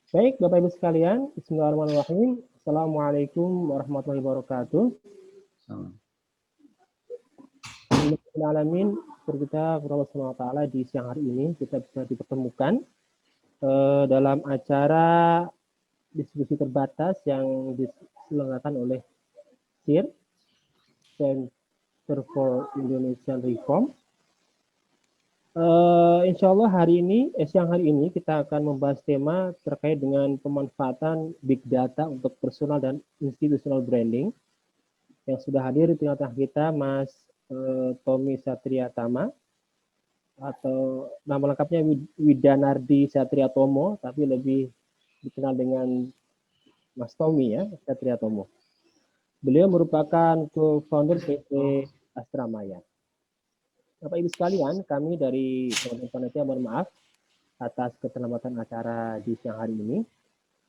Baik, Bapak Ibu sekalian, Bismillahirrahmanirrahim. Assalamualaikum warahmatullahi wabarakatuh. Alamin, kita Allah Subhanahu wa taala di siang hari ini kita bisa dipertemukan dalam acara diskusi terbatas yang diselenggarakan oleh CIR, Center for Indonesian Reform. Insya Allah siang hari ini kita akan membahas tema terkait dengan pemanfaatan big data untuk personal dan institutional branding. Yang sudah hadir di tengah-tengah kita, Mas Tommy Satriatama, atau nama lengkapnya Widanardi Satriatomo, tapi lebih dikenal dengan Mas Tommy ya, Satriatomo. Beliau merupakan co-founder PT Astramaya. Bapak Ibu sekalian, kami dari teman-teman panitia mohon maaf atas keterlambatan acara di siang hari ini.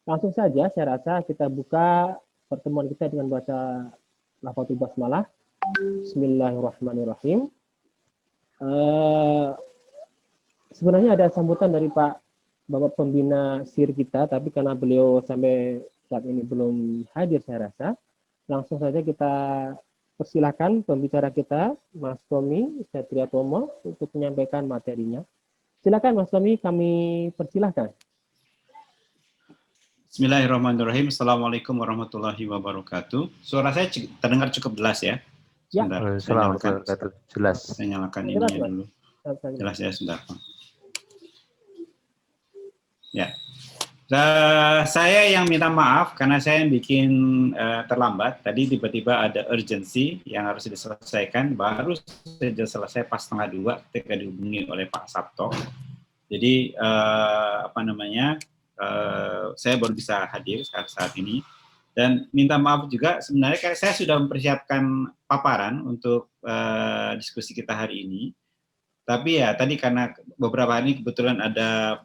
Langsung saja saya rasa kita buka pertemuan kita dengan baca Lafadul Basmalah. Bismillahirrahmanirrahim. Sebenarnya ada sambutan dari Pak Bapak Pembina SIR kita, tapi karena beliau sampai saat ini belum hadir saya rasa, langsung saja kita persilahkan pembicara kita, Mas Tommy Satriatomo, untuk menyampaikan materinya. Silakan Mas Tommy, kami persilahkan. Bismillahirrahmanirrahim. Assalamualaikum warahmatullahi wabarakatuh. Suara saya terdengar cukup jelas ya? Ya. Jelas. Saya nyalakan ininya dulu. Jelas ya, sudah. Ya. Saya yang minta maaf karena saya yang bikin terlambat. Tadi tiba-tiba ada urgensi yang harus diselesaikan. Baru saja selesai pas 1:30 ketika dihubungi oleh Pak Sabto. Jadi saya baru bisa hadir saat ini. Dan minta maaf juga, sebenarnya saya sudah mempersiapkan paparan untuk diskusi kita hari ini. Tapi ya tadi karena beberapa hari ini kebetulan ada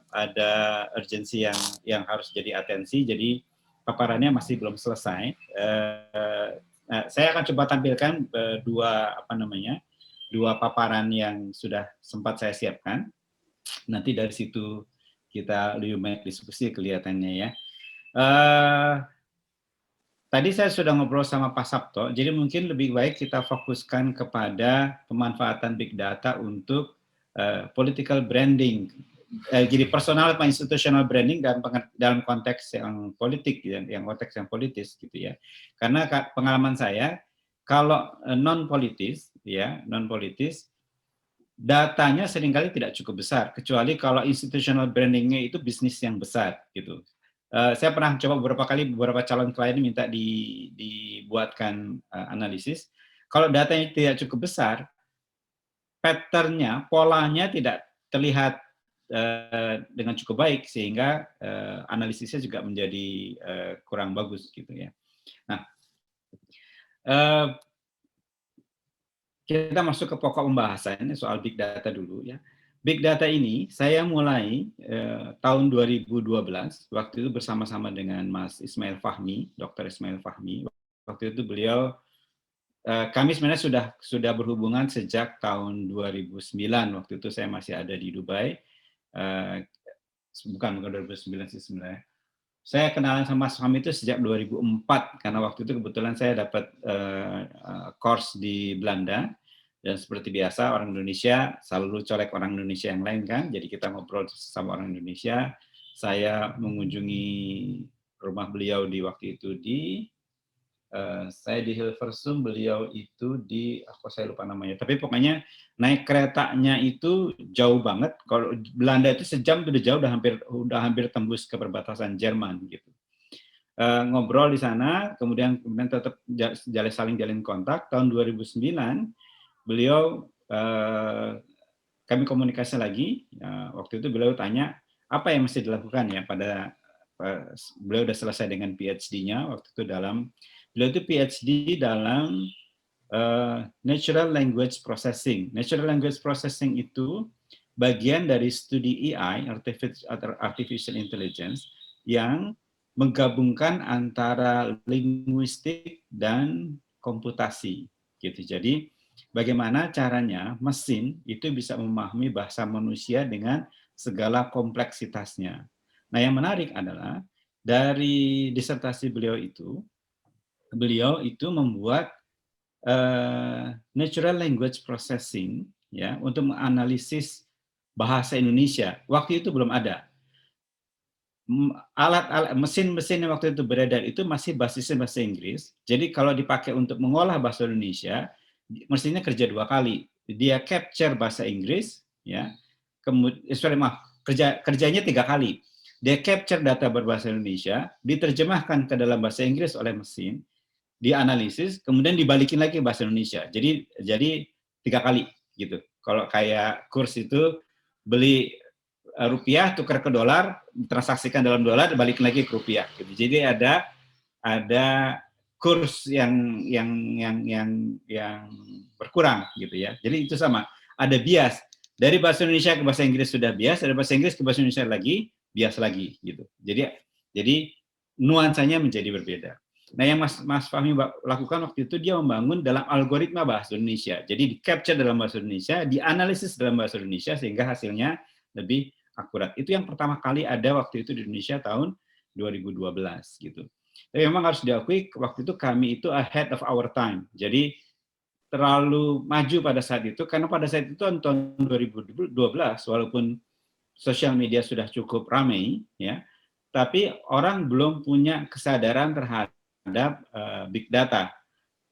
urgensi yang harus jadi atensi, jadi paparannya masih belum selesai. Saya akan coba tampilkan dua paparan yang sudah sempat saya siapkan. Nanti dari situ kita lebih banyak diskusi kelihatannya ya. Tadi saya sudah ngobrol sama Pak Sabto, jadi mungkin lebih baik kita fokuskan kepada pemanfaatan big data untuk political branding, jadi personal atau institutional branding dalam konteks yang politik, yang konteks yang politis gitu ya. Karena pengalaman saya, kalau non politis, datanya seringkali tidak cukup besar, kecuali kalau institutional brandingnya itu bisnis yang besar gitu. Saya pernah coba beberapa calon klien minta dibuatkan analisis. Kalau datanya tidak cukup besar, pattern-nya, polanya tidak terlihat dengan cukup baik, sehingga analisisnya juga menjadi kurang bagus gitu ya. Nah, kita masuk ke pokok pembahasan soal big data dulu ya. Big data ini saya mulai tahun 2012, waktu itu bersama-sama dengan Mas Ismail Fahmi, Dr. Ismail Fahmi. Waktu itu beliau, kami sebenarnya sudah berhubungan sejak tahun 2009, waktu itu saya masih ada di Dubai. Bukan 2009 sih sebenarnya. Saya kenalan sama Mas Fahmi itu sejak 2004, karena waktu itu kebetulan saya dapat course di Belanda. Dan seperti biasa, orang Indonesia selalu colek orang Indonesia yang lain kan, jadi kita ngobrol sama orang Indonesia. Saya mengunjungi rumah beliau di waktu itu saya di Hilversum, beliau itu saya lupa namanya. Tapi pokoknya naik keretanya itu jauh banget. Kalau Belanda itu sejam udah jauh, udah hampir tembus ke perbatasan Jerman gitu. Ngobrol di sana, kemudian tetap saling jalin kontak. Tahun 2009 beliau kami komunikasi lagi. Waktu itu beliau tanya apa yang mesti dilakukan ya beliau sudah selesai dengan PhD-nya waktu itu beliau itu PhD dalam Natural Language Processing. Natural Language Processing itu bagian dari studi AI, Artificial Intelligence, yang menggabungkan antara linguistik dan komputasi gitu. Jadi bagaimana caranya mesin itu bisa memahami bahasa manusia dengan segala kompleksitasnya. Nah, yang menarik adalah dari disertasi beliau itu membuat natural language processing ya untuk menganalisis bahasa Indonesia. Waktu itu belum ada. Alat-alat mesin-mesin yang waktu itu beredar itu masih basisnya bahasa Inggris. Jadi kalau dipakai untuk mengolah bahasa Indonesia, mesinnya kerja 2 kali. Dia capture bahasa Inggris, ya. Kerjanya 3 kali. Dia capture data berbahasa Indonesia, diterjemahkan ke dalam bahasa Inggris oleh mesin, dianalisis, kemudian dibalikin lagi ke bahasa Indonesia. Jadi 3 kali gitu. Kalau kayak kurs itu beli rupiah tukar ke dolar, transaksikan dalam dolar, balik lagi ke rupiah. Gitu. Jadi ada kurs yang berkurang gitu ya. Jadi itu sama. Ada bias dari bahasa Indonesia ke bahasa Inggris sudah bias, dari bahasa Inggris ke bahasa Indonesia lagi bias lagi gitu. Jadi nuansanya menjadi berbeda. Nah, yang Mas Fahmi lakukan waktu itu dia membangun dalam algoritma bahasa Indonesia. Jadi di capture dalam bahasa Indonesia, dianalisis dalam bahasa Indonesia sehingga hasilnya lebih akurat. Itu yang pertama kali ada waktu itu di Indonesia tahun 2012 gitu. Tapi memang harus diakui waktu itu kami itu ahead of our time. Jadi terlalu maju pada saat itu karena pada saat itu tahun 2012 walaupun sosial media sudah cukup ramai ya, tapi orang belum punya kesadaran terhadap big data.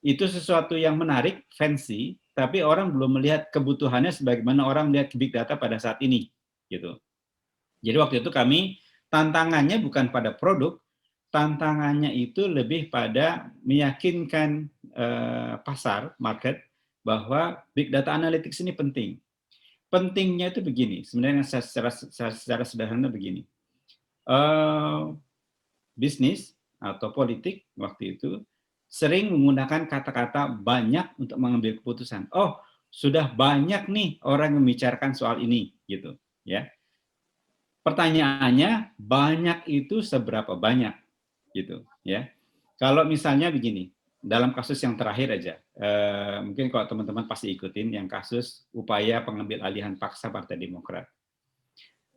Itu sesuatu yang menarik, fancy, tapi orang belum melihat kebutuhannya sebagaimana orang melihat big data pada saat ini gitu. Jadi waktu itu kami tantangannya bukan pada produk, tantangannya itu lebih pada meyakinkan pasar, market, bahwa big data analytics ini penting. Pentingnya itu begini, sebenarnya secara sederhana begini. Bisnis atau politik waktu itu sering menggunakan kata-kata banyak untuk mengambil keputusan. Oh, sudah banyak nih orang yang membicarakan soal ini, gitu, ya. Pertanyaannya, banyak itu seberapa banyak, gitu, ya. Kalau misalnya begini, dalam kasus yang terakhir aja, mungkin kalau teman-teman pasti ikutin yang kasus upaya pengambil alihan paksa Partai Demokrat.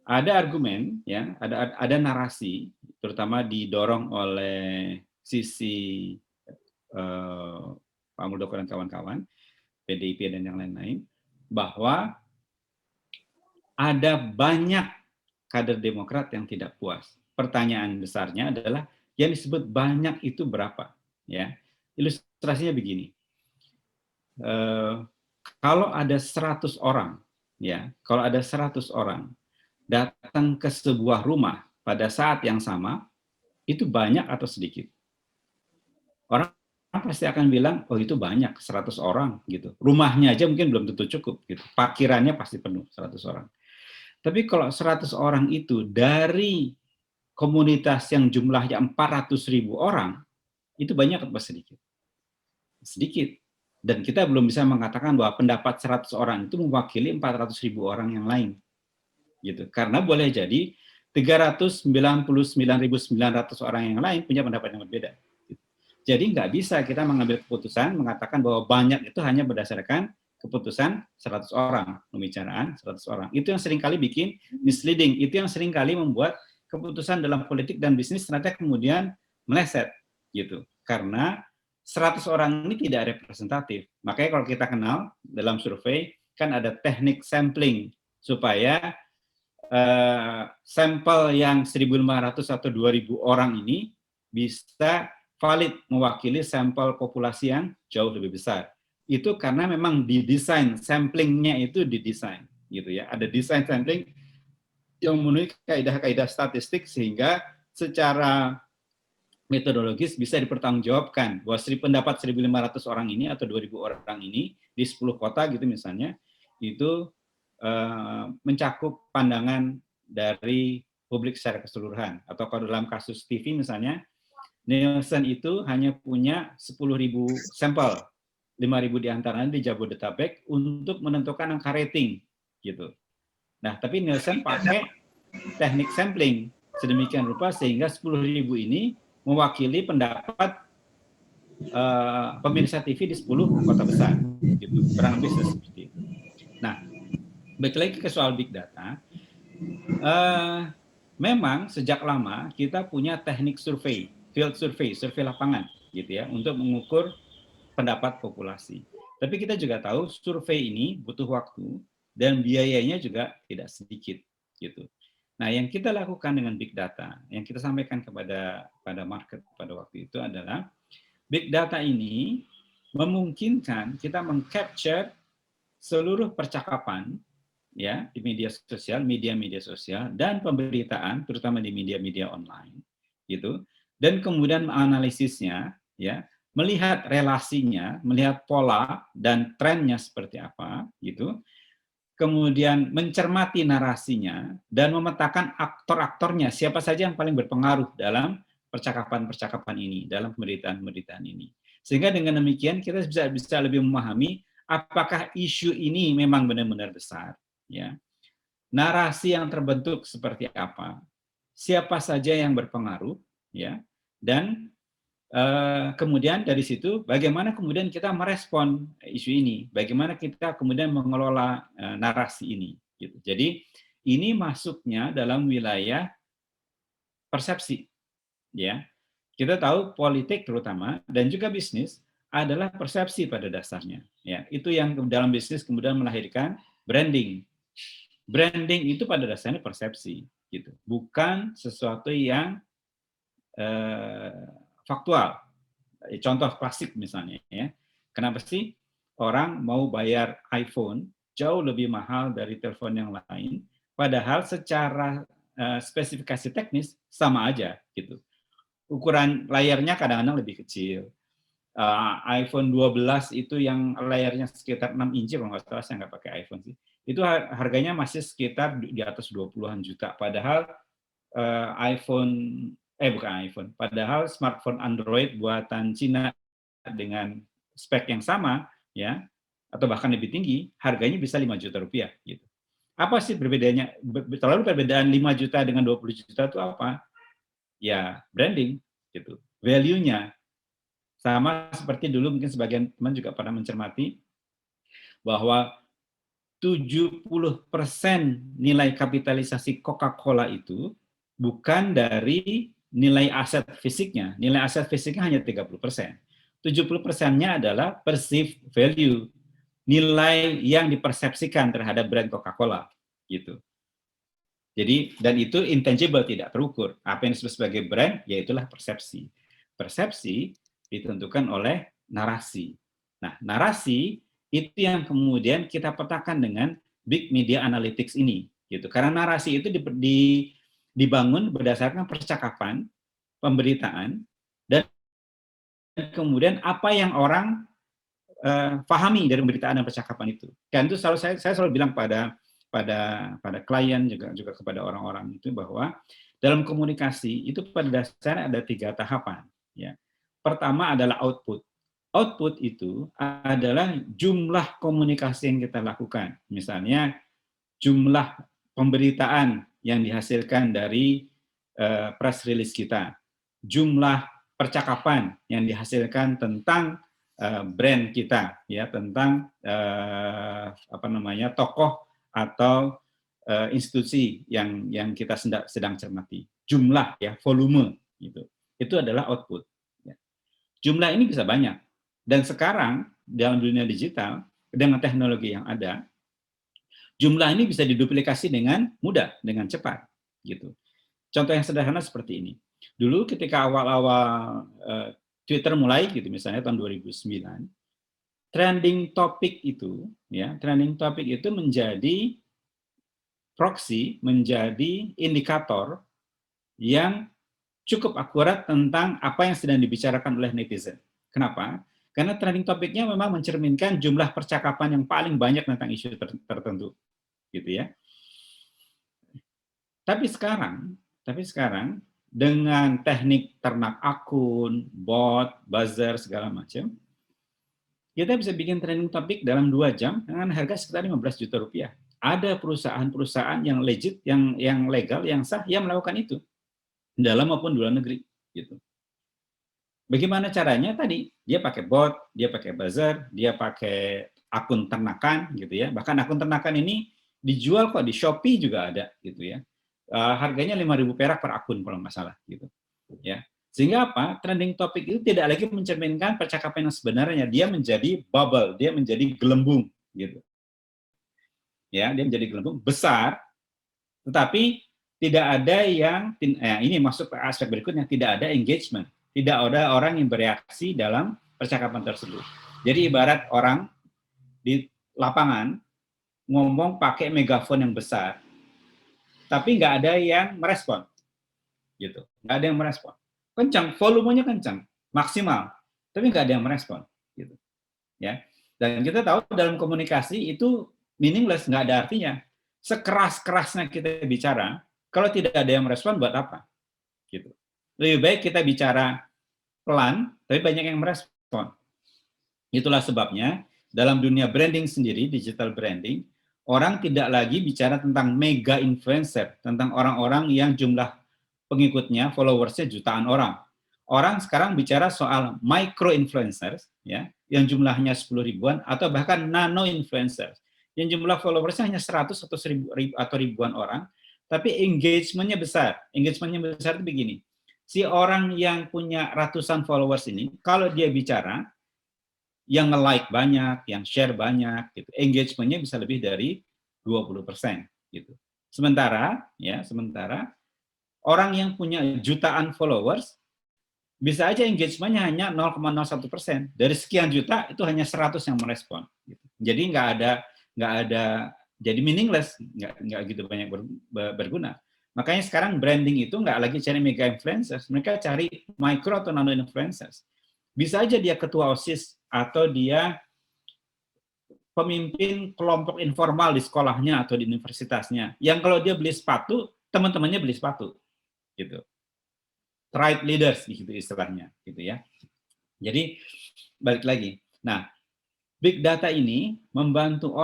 Ada argumen, ya, ada narasi, terutama didorong oleh sisi Pak Muldoko dan kawan-kawan, PDIP dan yang lain-lain, bahwa ada banyak kader Demokrat yang tidak puas. Pertanyaan besarnya adalah yang disebut banyak itu berapa? Ya, ilustrasinya begini. Kalau ada 100 orang, ya, kalau ada 100 orang datang ke sebuah rumah pada saat yang sama, itu banyak atau sedikit? Orang pasti akan bilang, oh itu banyak, 100 orang gitu. Rumahnya aja mungkin belum tentu cukup gitu. Parkirannya pasti penuh 100 orang. Tapi kalau 100 orang itu dari komunitas yang jumlahnya 400.000 orang, itu banyak atau sedikit? Sedikit. Dan kita belum bisa mengatakan bahwa pendapat 100 orang itu mewakili 400.000 orang yang lain. Gitu. Karena boleh jadi 399.900 orang yang lain punya pendapat yang berbeda. Jadi nggak bisa kita mengambil keputusan mengatakan bahwa banyak itu hanya berdasarkan keputusan 100 orang, pembicaraan 100 orang. Itu yang seringkali bikin misleading, itu yang seringkali membuat keputusan dalam politik dan bisnis ternyata kemudian meleset gitu. Karena 100 orang ini tidak representatif. Makanya kalau kita kenal dalam survei kan ada teknik sampling supaya sampel yang 1.500 atau 2.000 orang ini bisa valid mewakili sampel populasi yang jauh lebih besar. Itu karena memang didesain, samplingnya itu didesain, gitu ya. Ada desain sampling yang memenuhi kaidah-kaidah statistik sehingga secara metodologis bisa dipertanggungjawabkan bahwa pendapat 1.500 orang ini atau 2.000 orang ini di 10 kota gitu misalnya, itu mencakup pandangan dari publik secara keseluruhan. Atau kalau dalam kasus TV misalnya, Nielsen itu hanya punya 10.000 sampel, 5.000 diantaranya di Jabodetabek untuk menentukan angka rating, gitu. Nah, tapi Nielsen pakai teknik sampling sedemikian rupa sehingga 10.000 ini mewakili pendapat pemirsa TV di 10 kota besar, gitu. Kurang lebih seperti itu. Nah, balik lagi ke soal big data. memang sejak lama kita punya teknik survei, field survei, survei lapangan gitu ya, untuk mengukur pendapat populasi. Tapi kita juga tahu survei ini butuh waktu dan biayanya juga tidak sedikit gitu. Nah, yang kita lakukan dengan big data, yang kita sampaikan pada market pada waktu itu adalah big data ini memungkinkan kita mengcapture seluruh percakapan ya di media sosial dan pemberitaan terutama di media-media online gitu, dan kemudian menganalisisnya ya, melihat relasinya, melihat pola dan trennya seperti apa gitu, kemudian mencermati narasinya dan memetakan aktor-aktornya, siapa saja yang paling berpengaruh dalam percakapan-percakapan ini, dalam pemberitaan-pemberitaan ini. Sehingga dengan demikian kita bisa lebih memahami apakah isu ini memang benar-benar besar, ya. Narasi yang terbentuk seperti apa, siapa saja yang berpengaruh, ya, dan kemudian dari situ bagaimana kemudian kita merespon isu ini, bagaimana kita kemudian mengelola narasi ini, gitu. Jadi ini masuknya dalam wilayah persepsi, ya. Kita tahu politik terutama dan juga bisnis adalah persepsi pada dasarnya, ya. Itu yang dalam bisnis kemudian melahirkan branding. Branding itu pada dasarnya persepsi, gitu. Bukan sesuatu yang faktual. Contoh klasik misalnya, ya. Kenapa sih orang mau bayar iPhone jauh lebih mahal dari telepon yang lain, padahal secara spesifikasi teknis sama aja, gitu. Ukuran layarnya kadang-kadang lebih kecil. iPhone 12 itu yang layarnya sekitar 6 inci, kalau nggak salah, saya nggak pakai iPhone sih. Itu harganya masih sekitar di atas 20-an juta. Padahal iPhone, bukan iPhone, padahal smartphone Android buatan Cina dengan spek yang sama, ya, atau bahkan lebih tinggi, harganya bisa 5 juta rupiah. Gitu. Apa sih perbedaannya? Terlalu perbedaan 5 juta dengan 20 juta itu apa? Ya, branding, gitu. Value-nya. Sama seperti dulu mungkin sebagian teman juga pernah mencermati bahwa 70% nilai kapitalisasi Coca-Cola itu bukan dari nilai aset fisiknya. Nilai aset fisiknya hanya 30%. 70%-nya adalah perceived value, nilai yang dipersepsikan terhadap brand Coca-Cola, gitu. Jadi, dan itu intangible, tidak terukur. Apa yang disebut sebagai brand, yaitulah persepsi. Persepsi ditentukan oleh narasi. Nah, narasi itu yang kemudian kita petakan dengan big media analytics ini, gitu. Karena narasi itu dibangun berdasarkan percakapan, pemberitaan, dan kemudian apa yang orang pahami dari pemberitaan dan percakapan itu. Dan itu selalu saya selalu bilang pada klien juga kepada orang-orang itu bahwa dalam komunikasi itu pada dasarnya ada 3 tahapan, ya. Pertama adalah output. Output itu adalah jumlah komunikasi yang kita lakukan. Misalnya jumlah pemberitaan yang dihasilkan dari press release kita, jumlah percakapan yang dihasilkan tentang brand kita, ya, tentang tokoh atau institusi yang kita sedang cermati, jumlah, ya, volume, gitu. Itu adalah output. Ya. Jumlah ini bisa banyak, dan sekarang dalam dunia digital dengan teknologi yang ada, jumlah ini bisa diduplikasi dengan mudah, dengan cepat, gitu. Contoh yang sederhana seperti ini. Dulu ketika awal-awal Twitter mulai, gitu, misalnya tahun 2009, trending topic itu, ya, trending topic itu menjadi proxy, menjadi indikator yang cukup akurat tentang apa yang sedang dibicarakan oleh netizen. Kenapa? Karena trending topiknya memang mencerminkan jumlah percakapan yang paling banyak tentang isu tertentu, gitu ya. Tapi sekarang dengan teknik ternak akun, bot, buzzer, segala macam, kita bisa bikin trending topik dalam 2 jam dengan harga sekitar 15 juta rupiah. Ada perusahaan-perusahaan yang legit, yang legal, yang sah, yang melakukan itu, dalam maupun di luar negeri, gitu. Bagaimana caranya? Tadi dia pakai bot, dia pakai buzzer, dia pakai akun ternakan, gitu ya. Bahkan akun ternakan ini dijual kok di Shopee juga ada, gitu ya. harganya 5.000 perak per akun kalau nggak salah gitu. Ya. Sehingga apa? Trending topic itu tidak lagi mencerminkan percakapan yang sebenarnya, dia menjadi bubble, dia menjadi gelembung gitu. Ya, dia menjadi gelembung besar, tetapi tidak ada yang ini masuk ke aspek berikutnya, tidak ada engagement, tidak ada orang yang bereaksi dalam percakapan tersebut. Jadi ibarat orang di lapangan ngomong pakai megafon yang besar, tapi nggak ada yang merespon, gitu. Nggak ada yang merespon. Kencang, volumenya kencang, maksimal, tapi nggak ada yang merespon, gitu. Ya. Dan kita tahu dalam komunikasi itu meaningless, nggak ada artinya. Sekeras-kerasnya kita bicara, kalau tidak ada yang merespon, buat apa? Gitu. Lebih baik kita bicara pelan, tapi banyak yang merespon. Itulah sebabnya dalam dunia branding sendiri, digital branding, orang tidak lagi bicara tentang mega influencer, tentang orang-orang yang jumlah pengikutnya, followersnya jutaan orang. Orang sekarang bicara soal micro influencers, ya, yang jumlahnya 10 ribuan, atau bahkan nano influencers, yang jumlah followersnya hanya 100 atau ribuan orang, tapi engagementnya besar. Engagementnya besar itu begini, si orang yang punya ratusan followers ini, kalau dia bicara, yang nge-like banyak, yang share banyak, gitu. Engagement-nya bisa lebih dari 20%, gitu. Sementara orang yang punya jutaan followers bisa aja engagement-nya hanya 0,01%. Dari sekian juta itu hanya 100 yang merespon, gitu. Jadi nggak ada jadi meaningless, nggak gitu banyak berguna. Makanya sekarang branding itu nggak lagi cari mega influencers, mereka cari micro atau nano influencers. Bisa aja dia ketua OSIS atau dia pemimpin kelompok informal di sekolahnya atau di universitasnya. Yang kalau dia beli sepatu, teman-temannya beli sepatu, gitu. Tribe leaders gitu istilahnya, gitu ya. Jadi balik lagi. Nah, big data ini membantu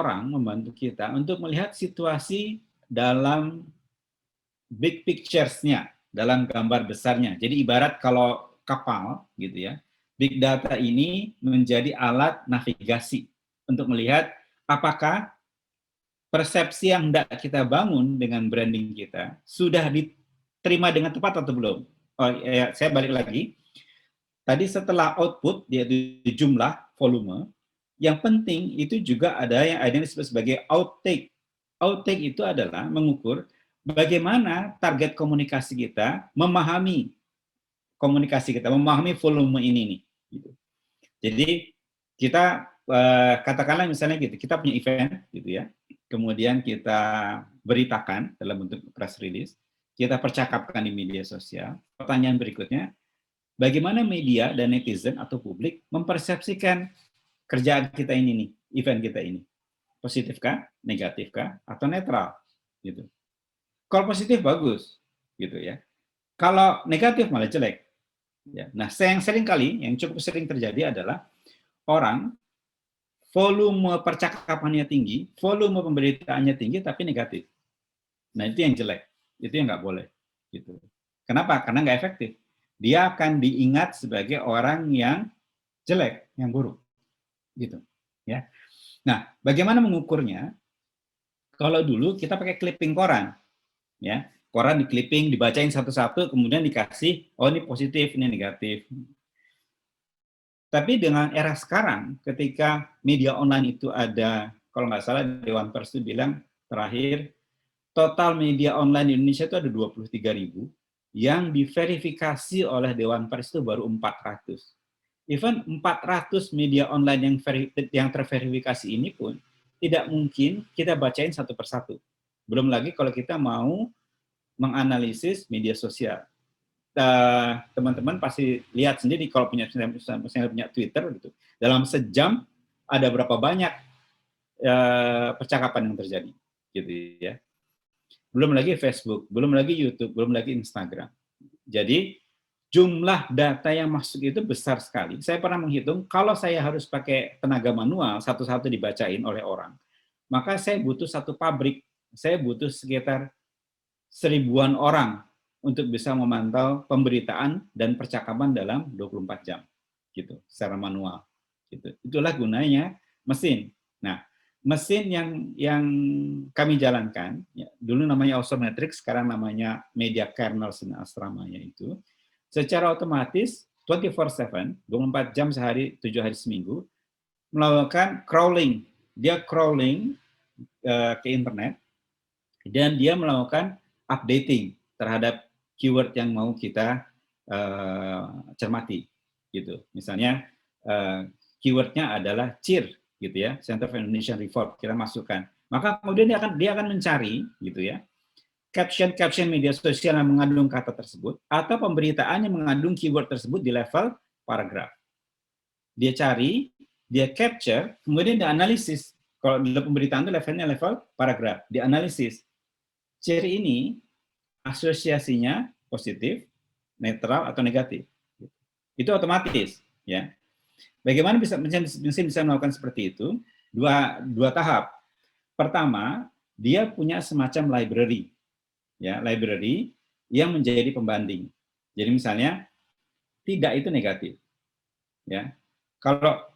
kita untuk melihat situasi dalam big pictures-nya, dalam gambar besarnya. Jadi ibarat kalau kapal, gitu ya. Big data ini menjadi alat navigasi untuk melihat apakah persepsi yang hendak kita bangun dengan branding kita sudah diterima dengan tepat atau belum. Oh, ya, saya balik lagi. Tadi setelah output, yaitu jumlah, volume, yang penting itu juga ada yang disebut sebagai outtake. Outtake itu adalah mengukur bagaimana target komunikasi kita memahami memahami volume ini nih. Gitu. Jadi kita katakanlah misalnya gitu, kita punya event gitu ya, kemudian kita beritakan dalam bentuk press release, kita percakapkan di media sosial. Pertanyaan berikutnya, bagaimana media dan netizen atau publik mempersepsikan kerjaan kita ini nih, event kita ini? Positifkah, negatifkah, atau netral? Gitu. Kalau positif bagus, gitu ya. Kalau negatif malah jelek. Ya. Nah, yang cukup sering terjadi adalah orang volume percakapannya tinggi, volume pemberitaannya tinggi, tapi negatif. Nah, itu yang jelek. Itu yang nggak boleh. Gitu. Kenapa? Karena nggak efektif. Dia akan diingat sebagai orang yang jelek, yang buruk. Gitu. Ya. Nah, bagaimana mengukurnya? Kalau dulu kita pakai clipping koran. Ya. Koran di clipping, dibacain satu-satu, kemudian dikasih, oh ini positif, ini negatif. Tapi dengan era sekarang, ketika media online itu ada, kalau nggak salah Dewan Pers itu bilang terakhir, total media online di Indonesia itu ada 23.000, yang diverifikasi oleh Dewan Pers itu baru 400. Even 400 media online yang terverifikasi ini pun, tidak mungkin kita bacain satu persatu. Belum lagi kalau kita mau menganalisis media sosial. Teman-teman pasti lihat sendiri kalau punya Twitter gitu. Dalam sejam ada berapa banyak percakapan yang terjadi, gitu ya. Belum lagi Facebook, belum lagi YouTube, belum lagi Instagram. Jadi jumlah data yang masuk itu besar sekali. Saya pernah menghitung kalau saya harus pakai tenaga manual satu-satu dibacain oleh orang, maka saya butuh satu pabrik. Saya butuh sekitar 1000-an orang untuk bisa memantau pemberitaan dan percakapan dalam 24 jam, gitu, secara manual. Gitu. Itulah gunanya mesin. Nah, mesin yang kami jalankan, ya, dulu namanya Osometrics, sekarang namanya Media Kernels dan Astramanya itu, secara otomatis 24/7, 24 jam sehari, 7 hari seminggu, melakukan crawling. Dia crawling ke internet, dan dia melakukan updating terhadap keyword yang mau kita cermati. Gitu. Misalnya, keywordnya adalah CIR, gitu ya, Center for Indonesian Reform, kita masukkan. Maka kemudian dia akan mencari, gitu ya, caption media sosial yang mengandung kata tersebut, atau pemberitaan yang mengandung keyword tersebut di level paragraf. Dia cari, dia capture, kemudian dia analisis. Kalau dalam pemberitaan itu levelnya level paragraf, dianalisis. Ciri ini asosiasinya positif, netral, atau negatif. Itu otomatis, ya. Bagaimana mesin bisa melakukan seperti itu? Dua tahap. Pertama, dia punya semacam library, ya, library yang menjadi pembanding. Jadi misalnya tidak itu negatif, ya. Kalau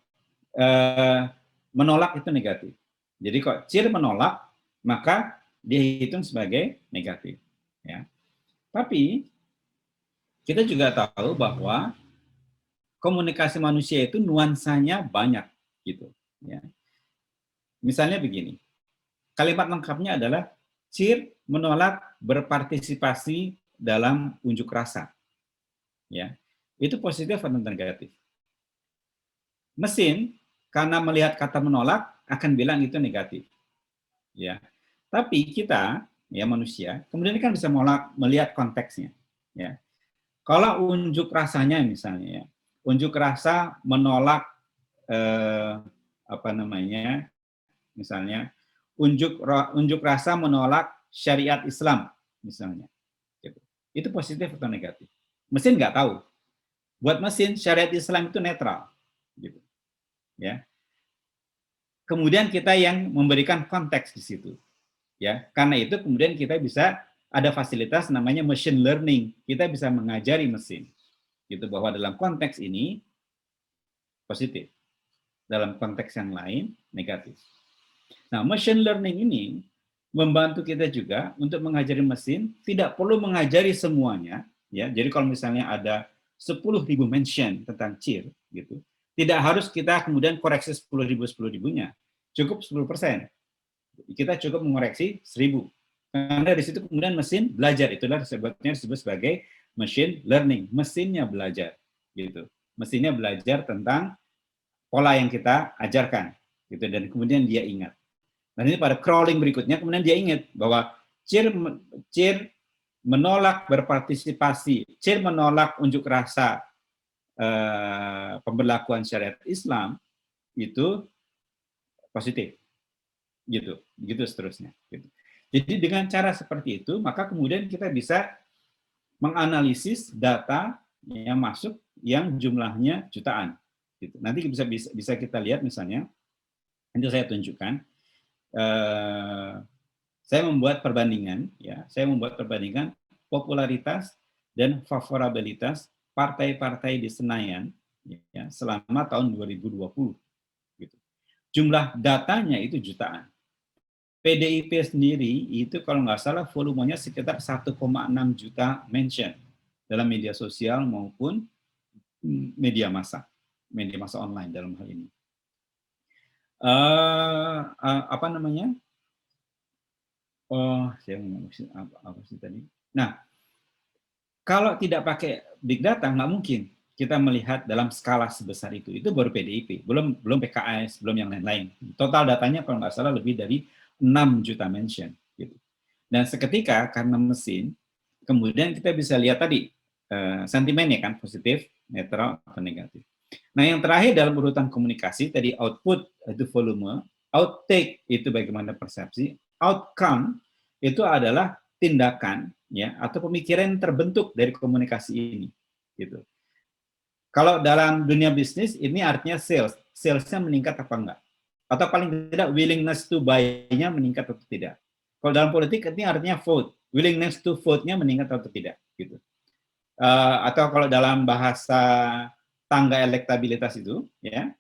menolak itu negatif. Jadi kok CIR menolak, maka dihitung sebagai negatif, ya. Tapi kita juga tahu bahwa komunikasi manusia itu nuansanya banyak, gitu, ya. Misalnya begini, kalimat lengkapnya adalah CIR menolak berpartisipasi dalam unjuk rasa, ya. Itu positif atau negatif? Mesin karena melihat kata menolak akan bilang itu negatif, ya. Tapi kita, ya, manusia, kemudian kan bisa melihat konteksnya, ya. Kalau unjuk rasanya misalnya, ya, unjuk rasa menolak misalnya unjuk rasa menolak syariat Islam misalnya, gitu. Itu positif atau negatif? Mesin nggak tahu. Buat mesin syariat Islam itu netral, gitu, ya. Kemudian kita yang memberikan konteks di situ, ya. Karena itu kemudian kita bisa ada fasilitas namanya machine learning. Kita bisa mengajari mesin, gitu, bahwa dalam konteks ini positif, dalam konteks yang lain negatif. Nah, machine learning ini membantu kita juga untuk mengajari mesin, tidak perlu mengajari semuanya, ya. Jadi kalau misalnya ada 10.000 mention tentang CIR, gitu, tidak harus kita kemudian koreksi 10.000-10.000-nya, cukup 10%. Kita cukup mengoreksi 1.000. Karena dari situ kemudian mesin belajar, itulah disebut sebagai machine learning, mesinnya belajar, gitu. Mesinnya belajar tentang pola yang kita ajarkan, gitu, dan kemudian dia ingat. Nah, ini pada crawling berikutnya kemudian dia ingat bahwa CIR menolak berpartisipasi, CIR menolak unjuk rasa pemberlakuan syariat Islam itu positif, gitu seterusnya, gitu. Jadi dengan cara seperti itu maka kemudian kita bisa menganalisis data yang masuk yang jumlahnya jutaan, gitu. Nanti bisa kita lihat misalnya, nanti saya tunjukkan. Saya membuat perbandingan, ya. Saya membuat perbandingan popularitas dan favorabilitas partai-partai di Senayan, ya, selama tahun 2020. Gitu. Jumlah datanya itu jutaan. PDIP sendiri itu kalau nggak salah volumenya sekitar 1,6 juta mention dalam media sosial maupun media massa online dalam hal ini. Apa namanya? Oh, saya ngomong apa sih tadi? Nah, kalau tidak pakai big data nggak mungkin kita melihat dalam skala sebesar itu. Itu baru PDIP, belum PKS, belum yang lain-lain. Total datanya kalau nggak salah lebih dari 6 juta mention. Gitu. Dan seketika karena mesin, kemudian kita bisa lihat tadi sentimennya kan positif, netral atau negatif. Nah, yang terakhir dalam urutan komunikasi tadi output itu volume, outtake itu bagaimana persepsi, outcome itu adalah tindakan, ya, atau pemikiran yang terbentuk dari komunikasi ini, gitu. Kalau dalam dunia bisnis ini artinya salesnya meningkat apa enggak, atau paling tidak willingness to buy-nya meningkat atau tidak. Kalau dalam politik ini artinya vote, willingness to vote-nya meningkat atau tidak, gitu. Atau kalau dalam bahasa tangga elektabilitas itu, ya,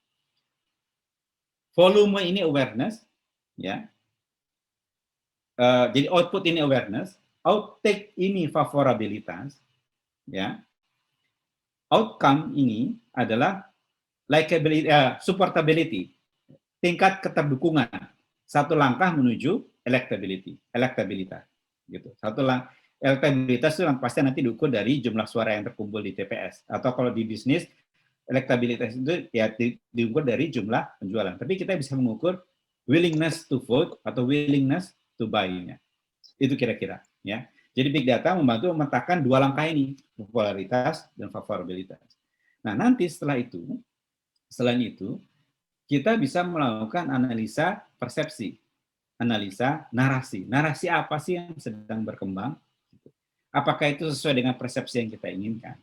volume ini awareness, ya. Jadi output ini awareness, outtake ini favorabilitas, ya. Outcome ini adalah likability, supportability, tingkat keterdukungan, satu langkah menuju elektabilitas, gitu. Elektabilitas itu yang pasti nanti diukur dari jumlah suara yang terkumpul di TPS, atau kalau di bisnis elektabilitas itu ya diukur dari jumlah penjualan. Tapi kita bisa mengukur willingness to vote atau willingness to buy-nya. Itu kira-kira, ya. Jadi big data membantu memetakan dua langkah ini, popularitas dan favorabilitas. Nah, nanti selain itu kita bisa melakukan analisa persepsi, analisa narasi. Narasi apa sih yang sedang berkembang? Apakah itu sesuai dengan persepsi yang kita inginkan?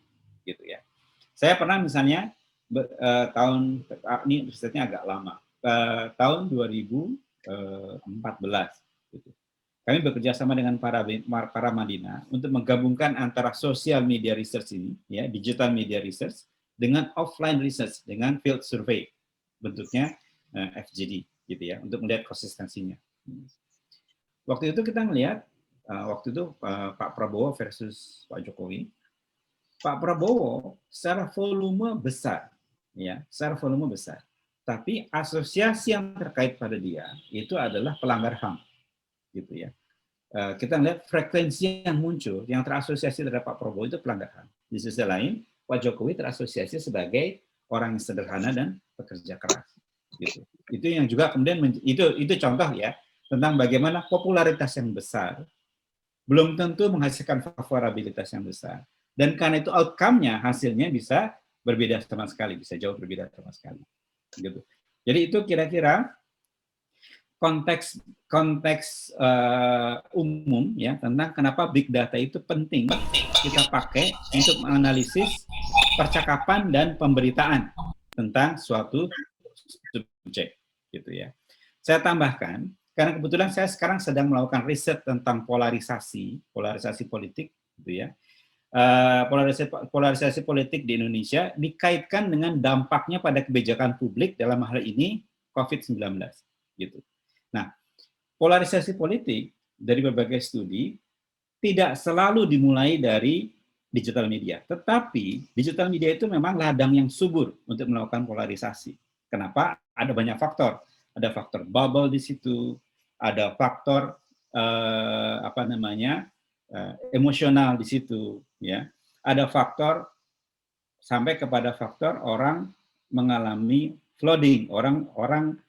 Gitu ya. Saya pernah misalnya ini risetnya agak lama, tahun 2014. Gitu. Kami bekerja sama dengan para Madinah untuk menggabungkan antara social media research ini, ya, digital media research, dengan offline research, dengan field survey, bentuknya FGD, gitu ya, untuk melihat konsistensinya. Waktu itu kita melihat, Pak Prabowo versus Pak Jokowi. Pak Prabowo secara volume besar, ya, secara volume besar. Tapi asosiasi yang terkait pada dia itu adalah pelanggar HAM, gitu ya. Kita melihat frekuensi yang muncul, yang terasosiasi terhadap Pak Prabowo itu pelanggar HAM. Di sisi lain, Pak Jokowi terasosiasi sebagai orang yang sederhana dan pekerja keras. Gitu. Itu yang juga kemudian itu contoh ya tentang bagaimana popularitas yang besar belum tentu menghasilkan favorabilitas yang besar. Dan karena itu outcome-nya, hasilnya bisa berbeda sama sekali, bisa jauh berbeda sama sekali. Gitu. Jadi itu kira-kira konteks umum ya tentang kenapa big data itu penting kita pakai untuk menganalisis percakapan dan pemberitaan tentang suatu subjek, gitu ya. Saya tambahkan, karena kebetulan saya sekarang sedang melakukan riset tentang polarisasi politik, gitu ya. Polarisasi politik di Indonesia dikaitkan dengan dampaknya pada kebijakan publik dalam hal ini COVID-19, gitu. Nah, polarisasi politik dari berbagai studi tidak selalu dimulai dari digital media, tetapi digital media itu memang ladang yang subur untuk melakukan polarisasi. Kenapa? Ada banyak faktor. Ada faktor bubble di situ, ada faktor emosional di situ, ya. Ada faktor sampai kepada faktor orang mengalami flooding, orang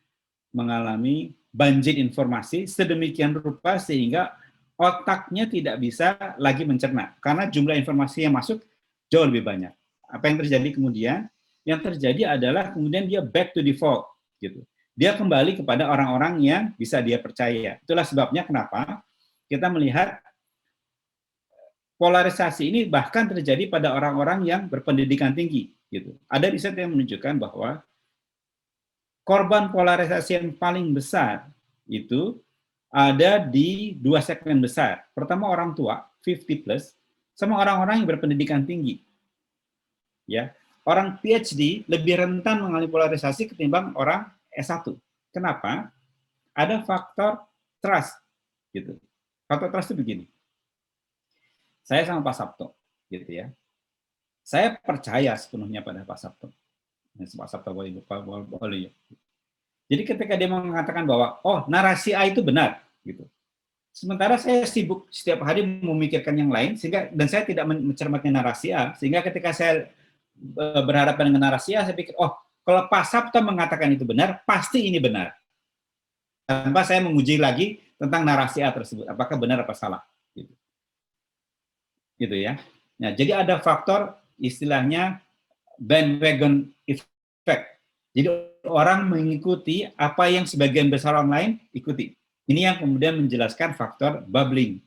mengalami banjir informasi sedemikian rupa sehingga otaknya tidak bisa lagi mencerna karena jumlah informasi yang masuk jauh lebih banyak. Apa yang terjadi kemudian? Yang terjadi adalah kemudian dia back to default, gitu. Dia kembali kepada orang-orang yang bisa dia percaya. Itulah sebabnya kenapa kita melihat polarisasi ini bahkan terjadi pada orang-orang yang berpendidikan tinggi, gitu. Ada riset yang menunjukkan bahwa korban polarisasi yang paling besar itu ada di dua segmen besar. Pertama orang tua, 50 plus, sama orang-orang yang berpendidikan tinggi. Ya, orang PhD lebih rentan mengalami polarisasi ketimbang orang S1. Kenapa? Ada faktor trust, gitu. Faktor trust itu begini. Saya sama Pak Sabto, gitu ya. Saya percaya sepenuhnya pada Pak Sabto. Pak Sabto boleh. Jadi ketika dia mengatakan bahwa narasi A itu benar, gitu. Sementara saya sibuk setiap hari memikirkan yang lain dan saya tidak mencermati narasi A, sehingga ketika saya berhadapan dengan narasi A, saya pikir kalau Pak Sabto mengatakan itu benar, pasti ini benar. Tanpa saya menguji lagi tentang narasi A tersebut, apakah benar apa salah, gitu ya. Nah, jadi ada faktor istilahnya bandwagon effect. Jadi orang mengikuti apa yang sebagian besar orang lain ikuti. Ini yang kemudian menjelaskan faktor bubble.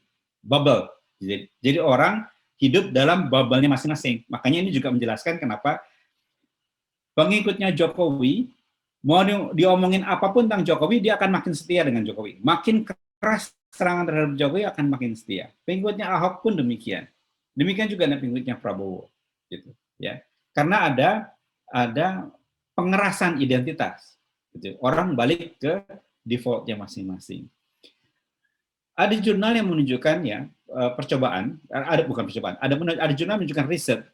Jadi orang hidup dalam bubble-nya masing-masing. Makanya ini juga menjelaskan kenapa pengikutnya Jokowi mau diomongin apapun tentang Jokowi, dia akan makin setia dengan Jokowi. Makin keras serangan terhadap Jokowi akan makin setia. Pengikutnya Ahok pun demikian. Demikian juga dengan pengikutnya Prabowo, gitu ya. Karena ada pengerasan identitas, gitu. Orang balik ke defaultnya masing-masing. Ada jurnal yang menunjukkan ya percobaan, bukan percobaan, ada jurnal menunjukkan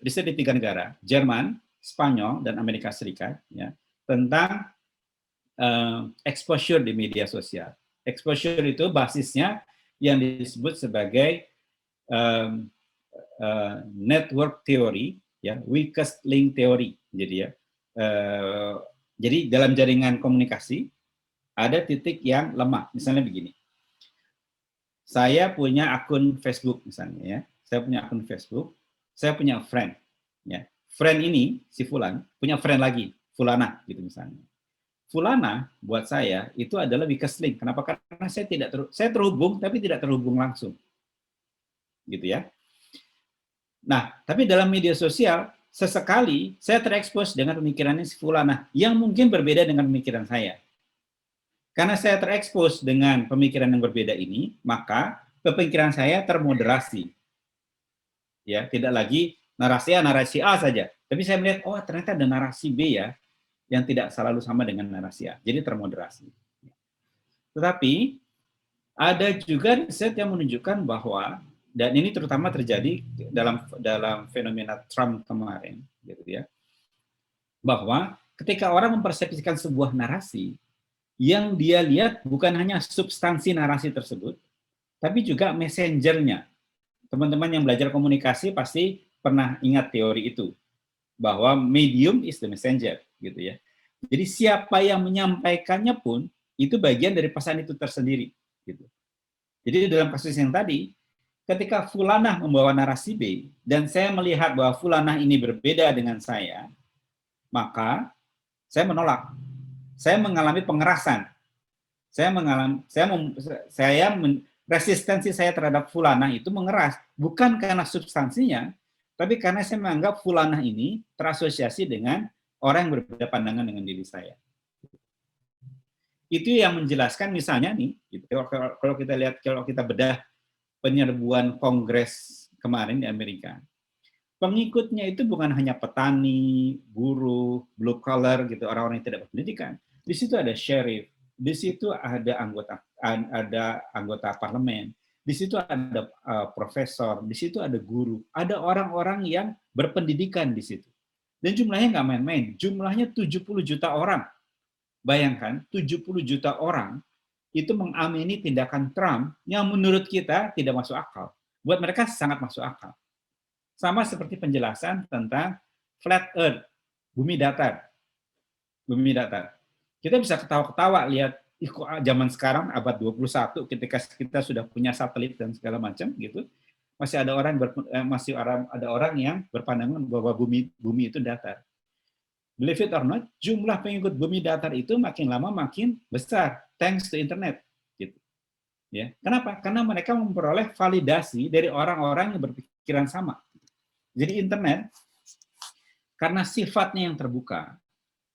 riset di 3 negara, Jerman, Spanyol, dan Amerika Serikat, ya, tentang exposure di media sosial. Exposure itu basisnya yang disebut sebagai network theory, ya, weakest link theory. Jadi dalam jaringan komunikasi ada titik yang lemah. Misalnya begini. Saya punya akun Facebook misalnya, ya. Saya punya akun Facebook, saya punya friend, ya. Friend ini si Fulan punya friend lagi, Fulana gitu misalnya. Fulana buat saya itu adalah weakest link. Kenapa? Karena saya terhubung tapi tidak terhubung langsung. Gitu ya. Nah, tapi dalam media sosial sesekali saya terekspos dengan pemikirannya si Fulana yang mungkin berbeda dengan pemikiran saya. Karena saya terekspos dengan pemikiran yang berbeda ini, maka pemikiran saya termoderasi. Ya, tidak lagi narasi A saja. Tapi saya melihat, oh ternyata ada narasi B ya, yang tidak selalu sama dengan narasi A. Jadi termoderasi. Tetapi ada juga riset yang menunjukkan bahwa, dan ini terutama terjadi dalam fenomena Trump kemarin, gitu ya, bahwa ketika orang mempersepsikan sebuah narasi, yang dia lihat bukan hanya substansi narasi tersebut, tapi juga messengernya. Teman-teman yang belajar komunikasi pasti pernah ingat teori itu, bahwa medium is the messenger, gitu ya. Jadi siapa yang menyampaikannya pun itu bagian dari pesan itu tersendiri, gitu. Jadi dalam kasus yang tadi, ketika Fulanah membawa narasi B dan saya melihat bahwa Fulanah ini berbeda dengan saya, maka saya menolak. Saya mengalami pengerasan. Resistensi saya terhadap Fulanah itu mengeras, bukan karena substansinya, tapi karena saya menganggap Fulanah ini terasosiasi dengan orang yang berbeda pandangan dengan diri saya. Itu yang menjelaskan misalnya nih, kalau kita bedah penyerbuan Kongres kemarin di Amerika, pengikutnya itu bukan hanya petani, buruh, blue collar gitu, orang-orang yang tidak berpendidikan. Di situ ada sheriff, di situ ada anggota parlemen, di situ ada profesor, di situ ada guru, ada orang-orang yang berpendidikan di situ. Dan jumlahnya nggak main-main, jumlahnya 70 juta orang. Bayangkan, 70 juta orang itu mengamini tindakan Trump yang menurut kita tidak masuk akal. Buat mereka sangat masuk akal. Sama seperti penjelasan tentang flat earth, bumi datar. Bumi datar. Kita bisa ketawa-ketawa lihat zaman sekarang abad 21 ketika kita sudah punya satelit dan segala macam gitu, masih ada orang yang berpandangan bahwa bumi itu datar. Believe it or not, jumlah pengikut bumi datar itu makin lama makin besar thanks to internet gitu. Ya. Kenapa? Karena mereka memperoleh validasi dari orang-orang yang berpikiran sama. Jadi internet, karena sifatnya yang terbuka,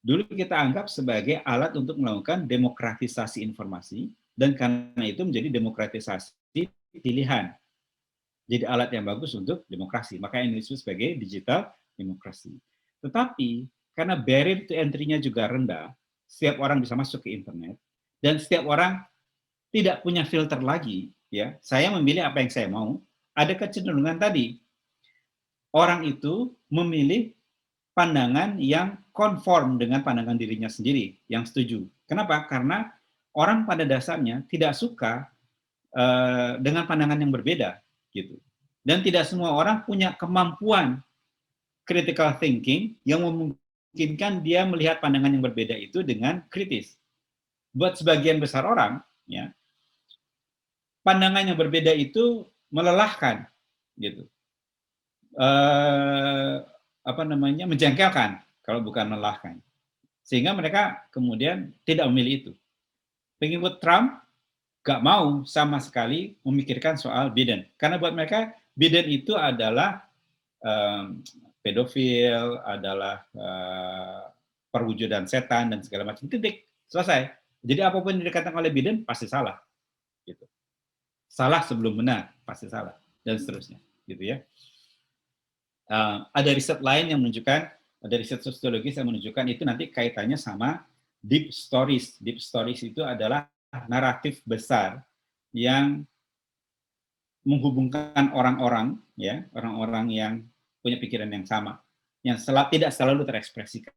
dulu kita anggap sebagai alat untuk melakukan demokratisasi informasi, dan karena itu menjadi demokratisasi pilihan. Jadi alat yang bagus untuk demokrasi. Makanya ini disebut sebagai digital demokrasi. Tetapi, karena barrier to entry-nya juga rendah, setiap orang bisa masuk ke internet, dan setiap orang tidak punya filter lagi, ya, saya memilih apa yang saya mau, ada kecenderungan tadi, orang itu memilih pandangan yang konform dengan pandangan dirinya sendiri, yang setuju. Kenapa? Karena orang pada dasarnya tidak suka dengan pandangan yang berbeda, gitu. Dan tidak semua orang punya kemampuan critical thinking yang memungkinkan dia melihat pandangan yang berbeda itu dengan kritis. Buat sebagian besar orang, ya, pandangan yang berbeda itu melelahkan, gitu. Menjengkelkan kalau bukan melelahkan. Sehingga mereka kemudian tidak memilih itu. Pengikut Trump gak mau sama sekali memikirkan soal Biden. Karena buat mereka Biden itu adalah pedofil, adalah perwujudan setan dan segala macam. Titik, selesai. Jadi apapun yang dikatakan oleh Biden pasti salah. Gitu. Salah sebelum benar, pasti salah. Dan seterusnya. Gitu ya. Ada riset lain yang menunjukkan, ada riset sosiologis yang menunjukkan itu nanti kaitannya sama deep stories. Deep stories itu adalah naratif besar yang menghubungkan orang-orang, ya, orang-orang yang punya pikiran yang sama, yang tidak selalu terekspresikan.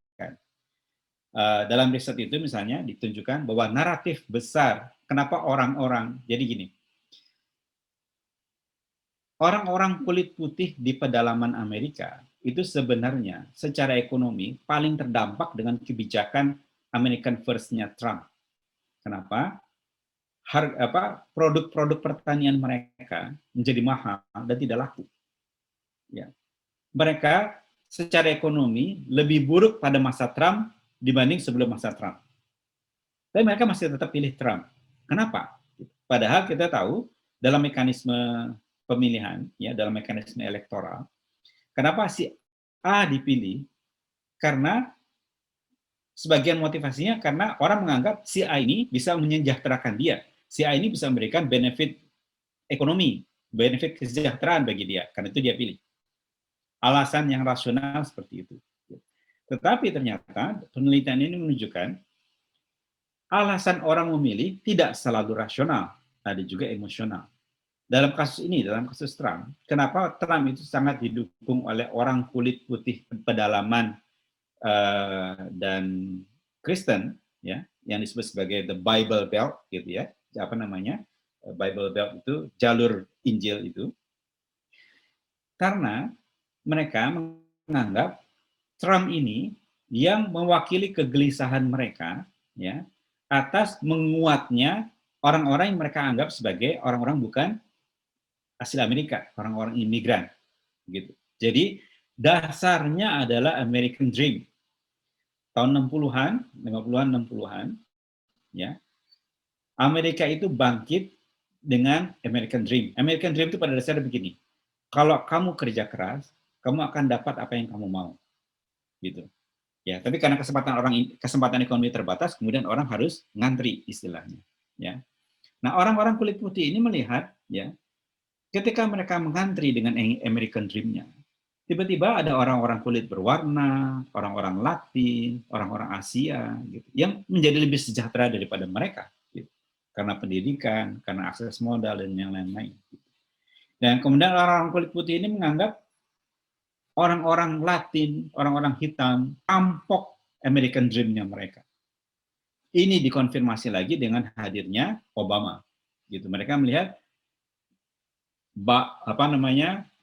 Dalam riset itu misalnya ditunjukkan bahwa naratif besar, kenapa orang-orang, jadi gini, orang-orang kulit putih di pedalaman Amerika itu sebenarnya secara ekonomi paling terdampak dengan kebijakan American First-nya Trump. Kenapa? Produk-produk pertanian mereka menjadi mahal dan tidak laku. Ya. Mereka secara ekonomi lebih buruk pada masa Trump dibanding sebelum masa Trump. Tapi mereka masih tetap pilih Trump. Kenapa? Padahal kita tahu dalam mekanisme pemilihan, ya, dalam mekanisme elektoral, kenapa si A dipilih? Karena sebagian motivasinya karena orang menganggap si A ini bisa menyejahterakan dia. Si A ini bisa memberikan benefit ekonomi, benefit kesejahteraan bagi dia. Karena itu dia pilih. Alasan yang rasional seperti itu. Tetapi ternyata penelitian ini menunjukkan alasan orang memilih tidak selalu rasional, ada juga emosional. Dalam kasus ini, dalam kasus Trump, kenapa Trump itu sangat didukung oleh orang kulit putih pedalaman dan Kristen, ya, yang disebut sebagai the Bible Belt, gitu ya, apa namanya, Bible Belt itu jalur Injil itu, karena mereka menganggap Trump ini yang mewakili kegelisahan mereka, ya, atas menguatnya orang-orang yang mereka anggap sebagai orang-orang bukan asli Amerika, orang-orang imigran, gitu. Jadi dasarnya adalah American Dream. Tahun 60-an, 50-an, 60-an, ya. Amerika itu bangkit dengan American Dream. American Dream itu pada dasarnya begini. Kalau kamu kerja keras, kamu akan dapat apa yang kamu mau. Gitu. Ya, tapi karena kesempatan ekonomi terbatas, kemudian orang harus ngantri istilahnya, ya. Nah, orang-orang kulit putih ini melihat, ya, ketika mereka mengantri dengan American Dream-nya, tiba-tiba ada orang-orang kulit berwarna, orang-orang Latin, orang-orang Asia, gitu, yang menjadi lebih sejahtera daripada mereka, gitu. Karena pendidikan, karena akses modal dan yang lain-lain. Dan kemudian orang-orang kulit putih ini menganggap orang-orang Latin, orang-orang hitam, tampok American Dream-nya mereka. Ini dikonfirmasi lagi dengan hadirnya Obama. Gitu. Mereka melihat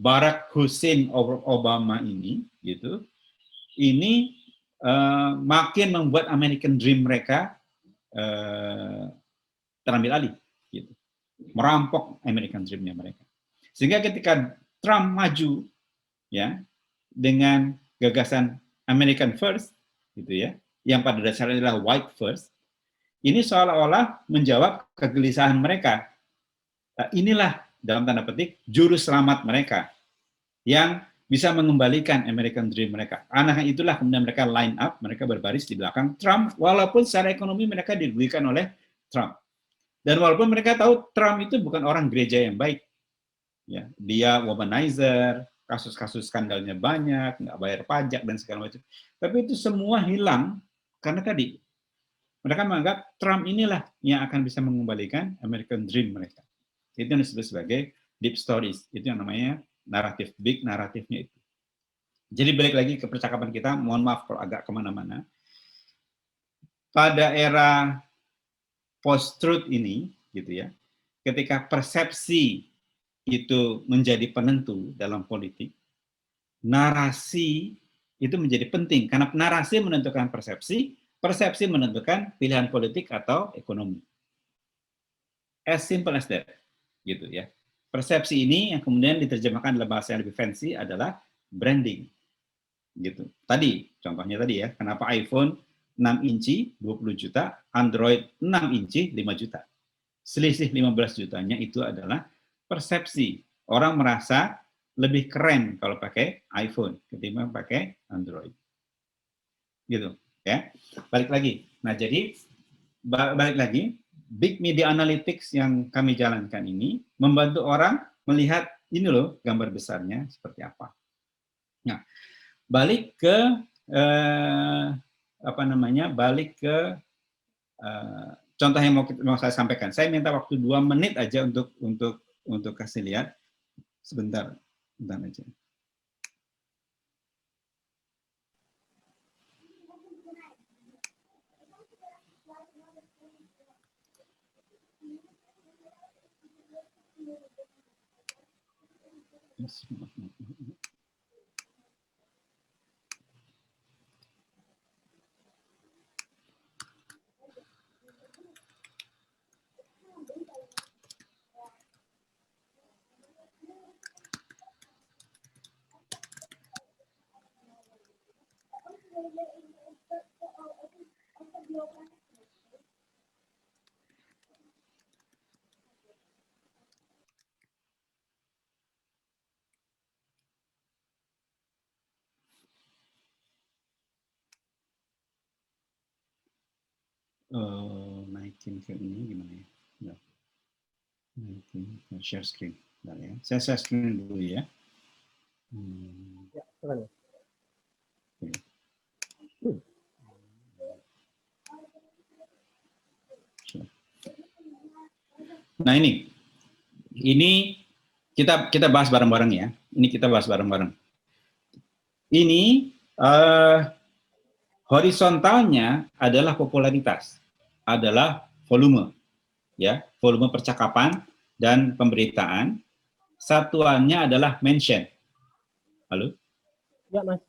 Barack Hussein Obama ini, gitu, ini makin membuat American Dream mereka terambil alih, gitu, merampok American Dream-nya mereka. Sehingga ketika Trump maju, ya, dengan gagasan American First, gitu ya, yang pada dasarnya adalah White First, ini seolah-olah menjawab kegelisahan mereka. Inilah dalam tanda petik juru selamat mereka yang bisa mengembalikan American Dream mereka. Karena itulah kemudian mereka line up, mereka berbaris di belakang Trump, walaupun secara ekonomi mereka dirugikan oleh Trump. Dan walaupun mereka tahu Trump itu bukan orang gereja yang baik, ya, dia womanizer, kasus-kasus skandalnya banyak, nggak bayar pajak dan segala macam. Tapi itu semua hilang karena tadi mereka menganggap Trump inilah yang akan bisa mengembalikan American Dream mereka. Itu yang disebut sebagai deep stories. Itu yang namanya naratif, big naratifnya itu. Jadi balik lagi ke percakapan kita, mohon maaf kalau agak kemana-mana. Pada era post-truth ini, gitu ya, ketika persepsi itu menjadi penentu dalam politik, narasi itu menjadi penting karena narasi menentukan persepsi, persepsi menentukan pilihan politik atau ekonomi. As simple as that, gitu ya. Persepsi ini yang kemudian diterjemahkan dalam bahasa yang lebih fancy adalah branding, gitu. Tadi contohnya tadi ya, kenapa iPhone 6 inci 20 juta, Android 6 inci 5 juta. Selisih 15 jutanya itu adalah persepsi. Orang merasa lebih keren kalau pakai iPhone ketimbang pakai Android. Gitu, ya. Balik lagi. Nah, jadi balik lagi, big media analytics yang kami jalankan ini membantu orang melihat ini loh gambar besarnya seperti apa. Nah, balik ke balik ke contoh yang mau saya sampaikan. Saya minta waktu 2 menit aja untuk kasih lihat. Sebentar aja. Naikin ke ini gimana ya? Naikin share screen. Bentar ya. Saya share screen dulu ya. Ya, silakan. Nah ini kita bahas bareng-bareng ya. Ini kita bahas bareng-bareng. Ini horizontalnya adalah popularitas, adalah volume, ya, volume percakapan dan pemberitaan. Satuannya adalah mention. Halo? Ya, Mas.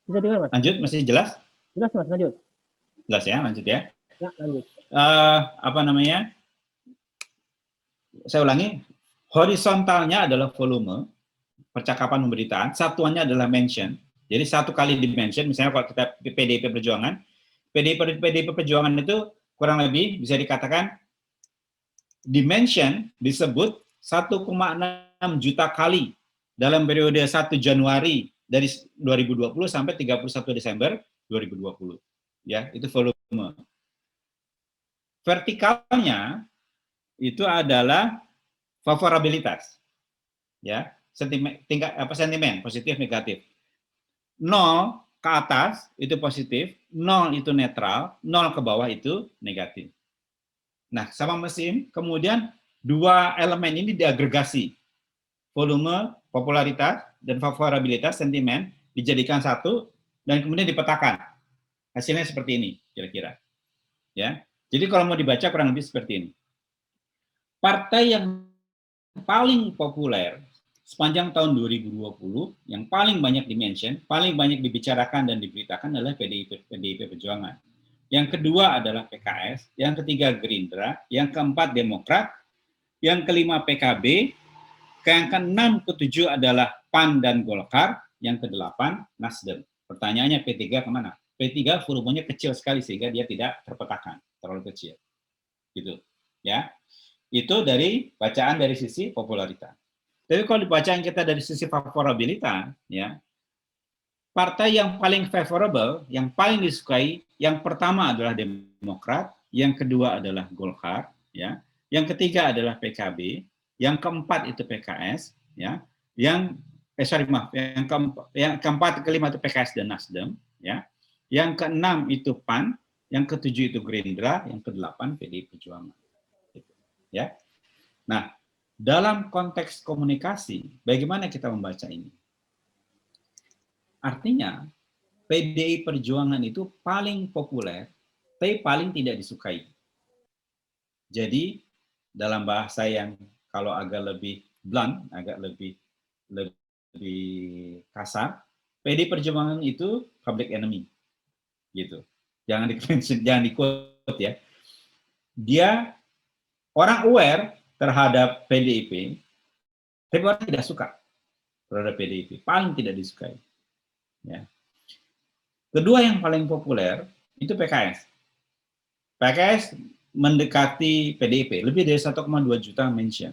Bisa dengar, Mas? Lanjut, masih jelas? Jelas, Mas. Lanjut. Jelas ya, lanjut ya. Ya, lanjut. Apa namanya? Saya ulangi, horizontalnya adalah volume, percakapan pemberitaan, satuannya adalah mention. Jadi satu kali dimension, misalnya kalau kita PDIP Perjuangan itu kurang lebih bisa dikatakan dimension disebut 1,6 juta kali dalam periode 1 Januari dari 2020 sampai 31 Desember 2020. Ya, itu volume. Vertikalnya itu adalah favorabilitas. Ya, sentimen positif negatif. 0 ke atas itu positif, 0 itu netral, 0 ke bawah itu negatif. Nah, sama mesin, kemudian dua elemen ini diagregasi. Volume, popularitas, dan favorabilitas, sentimen, dijadikan satu, dan kemudian dipetakan. Hasilnya seperti ini, kira-kira. Ya, jadi kalau mau dibaca kurang lebih seperti ini. Partai yang paling populer sepanjang tahun 2020, yang paling banyak dimention, paling banyak dibicarakan dan diberitakan adalah PDIP Perjuangan. Yang kedua adalah PKS, yang ketiga Gerindra, yang keempat Demokrat, yang kelima PKB, yang keenam, ketujuh adalah PAN dan Golkar, yang kedelapan Nasdem. Pertanyaannya P3 kemana? P3 volumenya kecil sekali sehingga dia tidak terpetakan, terlalu kecil. Gitu, ya. Itu dari bacaan dari sisi popularitas. Tapi kalau dibacaan kita dari sisi favorabilitas, ya, partai yang paling favorable, yang paling disukai, yang pertama adalah Demokrat, yang kedua adalah Golkar, ya, yang ketiga adalah PKB, yang keempat itu PKS, ya, yang keempat, kelima itu PKS dan Nasdem, ya, yang keenam itu PAN, yang ketujuh itu Gerindra, yang kedelapan PDI Perjuangan, ya. Nah, dalam konteks komunikasi, bagaimana kita membaca ini? Artinya, PDI Perjuangan itu paling populer, tapi paling tidak disukai. Jadi, dalam bahasa yang kalau agak lebih blunt, agak lebih kasar, PDI Perjuangan itu public enemy. Gitu. Jangan di-quote ya. Dia orang aware terhadap PDIP, tapi orang tidak suka terhadap PDIP, paling tidak disukai. Ya. Kedua yang paling populer itu PKS. PKS mendekati PDIP, lebih dari 1,2 juta mention.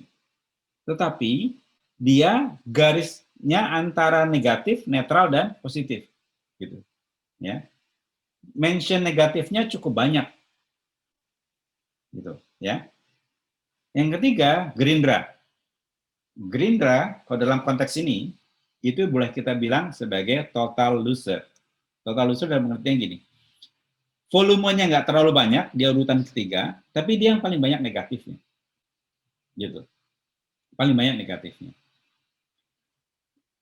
Tetapi dia garisnya antara negatif, netral, dan positif. Gitu. Ya. Mention negatifnya cukup banyak. Gitu, ya. Yang ketiga, Gerindra. Gerindra, kalau dalam konteks ini, itu boleh kita bilang sebagai total loser. Total loser dalam pengertian gini. volumenya nggak terlalu banyak, dia urutan ketiga, tapi dia yang paling banyak negatifnya. Gitu. Paling banyak negatifnya.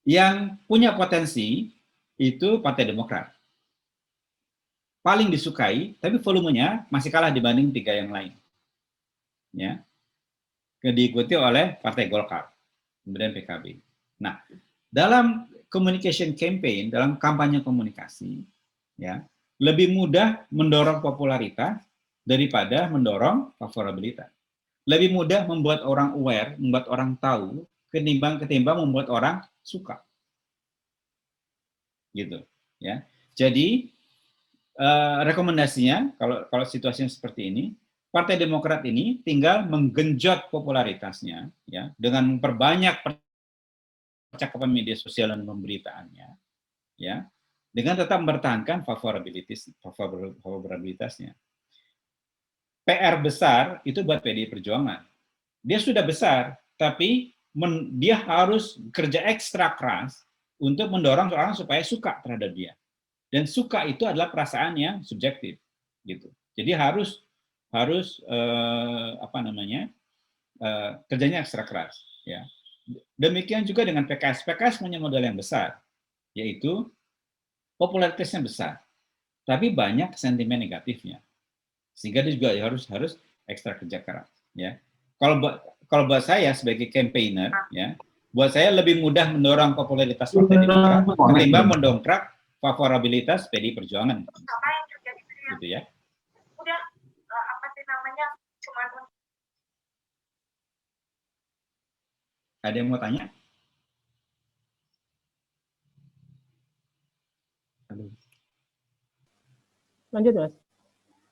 Yang punya potensi itu Partai Demokrat. Paling disukai, tapi volumenya masih kalah dibanding tiga yang lain. Ya. Diikuti oleh Partai Golkar, kemudian PKB. Nah, dalam communication campaign, dalam kampanye komunikasi, ya, lebih mudah mendorong popularitas daripada mendorong favorabilitas. Lebih mudah membuat orang aware, membuat orang tahu, ketimbang membuat orang suka. Gitu, ya. Jadi rekomendasinya kalau situasinya seperti ini, Partai Demokrat ini tinggal menggenjot popularitasnya, ya, dengan memperbanyak percakapan media sosial dan pemberitaannya, ya, dengan tetap mempertahankan favorabilitasnya. PR besar itu buat PDI Perjuangan. Dia sudah besar, tapi dia harus kerja ekstra keras untuk mendorong orang supaya suka terhadap dia. Dan suka itu adalah perasaan yang subjektif, gitu. Jadi harus kerjanya ekstra keras, ya. Demikian juga dengan PKS. PKS punya modal yang besar, yaitu popularitasnya besar, tapi banyak sentimen negatifnya, sehingga dia juga harus ekstra kerja keras, ya. Kalau buat saya sebagai campaigner, ya, buat saya lebih mudah mendorong popularitas Partai Demokrat ketimbang mendongkrak favorabilitas PDI Perjuangan, gitu ya. Udah apa sih namanya, cuman ada yang mau tanya? Lanjut, Mas.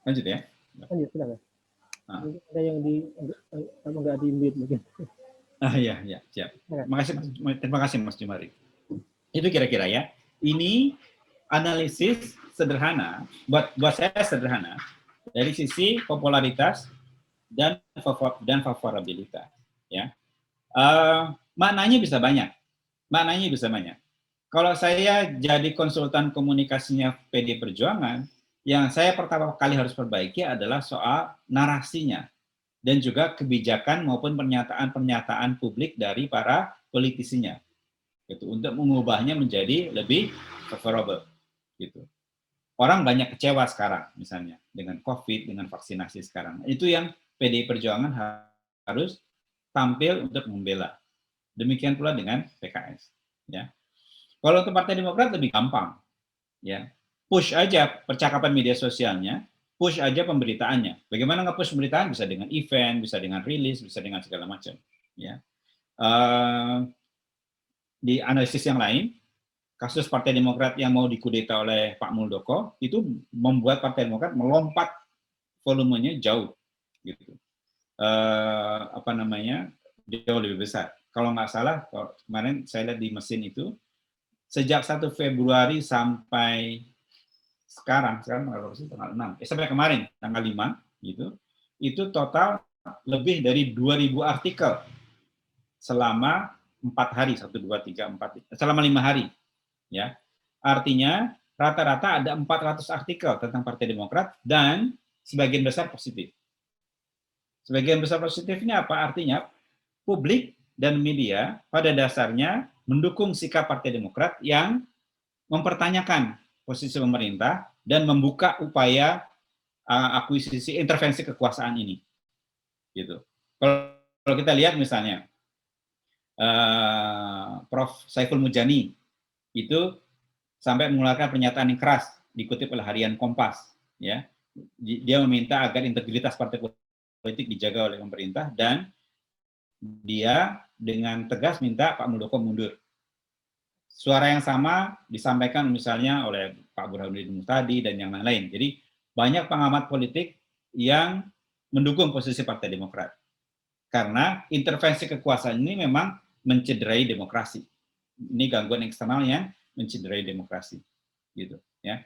Lanjut ya. Lanjut, silakan. Ada yang nggak di-mute mungkin. Ya, siap. Terima kasih Mas Jumari. Itu kira-kira ya. Ini analisis sederhana, buat saya sederhana, dari sisi popularitas dan favorabilitas. Ya. Maknanya bisa banyak. Kalau saya jadi konsultan komunikasinya PDI Perjuangan, yang saya pertama kali harus perbaiki adalah soal narasinya dan juga kebijakan maupun pernyataan publik dari para politisinya, gitu, untuk mengubahnya menjadi lebih favorable, gitu. Orang banyak kecewa sekarang, misalnya dengan COVID, dengan vaksinasi sekarang. Itu yang PDI Perjuangan harus tampil untuk membela. Demikian pula dengan PKS. Ya. Kalau untuk Partai Demokrat lebih gampang, ya, push aja percakapan media sosialnya, push aja pemberitaannya. Bagaimana nge-push pemberitaan? Bisa dengan event, bisa dengan rilis, bisa dengan segala macam. Ya. Di analisis yang lain, kasus Partai Demokrat yang mau dikudeta oleh Pak Muldoko itu membuat Partai Demokrat melompat volumenya jauh, gitu. Jauh lebih besar. Kalau nggak salah, kemarin saya lihat di mesin itu, sejak 1 Februari sampai sekarang tanggal 6, sampai kemarin tanggal 5, gitu, itu total lebih dari 2.000 artikel selama 4 hari, 1, 2, 3, 4, selama 5 hari. Ya. Artinya rata-rata ada 400 artikel tentang Partai Demokrat dan sebagian besar positif. Sebagian besar positifnya apa? Artinya publik dan media pada dasarnya mendukung sikap Partai Demokrat yang mempertanyakan posisi pemerintah dan membuka upaya akuisisi intervensi kekuasaan ini. Gitu. Kalau kita lihat misalnya Prof. Saiful Mujani itu sampai mengeluarkan pernyataan yang keras dikutip oleh harian Kompas, ya. Dia meminta agar integritas partai politik dijaga oleh pemerintah dan dia dengan tegas minta Pak Muldoko mundur. Suara yang sama disampaikan misalnya oleh Pak Burhanuddin Muhtadi dan yang lain-lain. Jadi banyak pengamat politik yang mendukung posisi Partai Demokrat. Karena intervensi kekuasaan ini memang mencederai demokrasi. Ini gangguan eksternal yang mencederai demokrasi, gitu ya.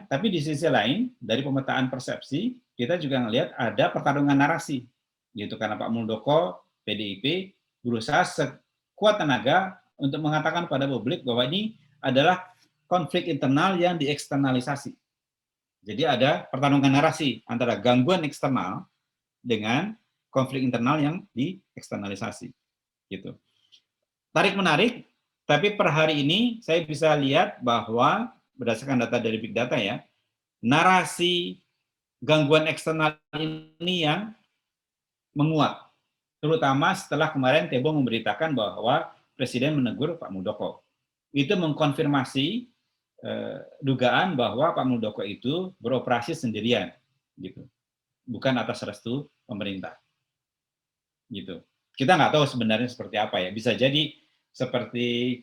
Tapi di sisi lain dari pemetaan persepsi kita juga melihat ada pertarungan narasi, gitu, karena Pak Muldoko PDIP berusaha sekuat tenaga untuk mengatakan pada publik bahwa ini adalah konflik internal yang dieksternalisasi. Jadi ada pertarungan narasi antara gangguan eksternal dengan konflik internal yang dieksternalisasi. Gitu. Tarik menarik, tapi per hari ini saya bisa lihat bahwa berdasarkan data dari Big Data ya, narasi gangguan eksternal ini yang menguat, terutama setelah kemarin Tebo memberitakan bahwa Presiden menegur Pak Muldoko. Itu mengkonfirmasi dugaan bahwa Pak Muldoko itu beroperasi sendirian, gitu, bukan atas restu pemerintah, gitu. Kita nggak tahu sebenarnya seperti apa ya. Bisa jadi seperti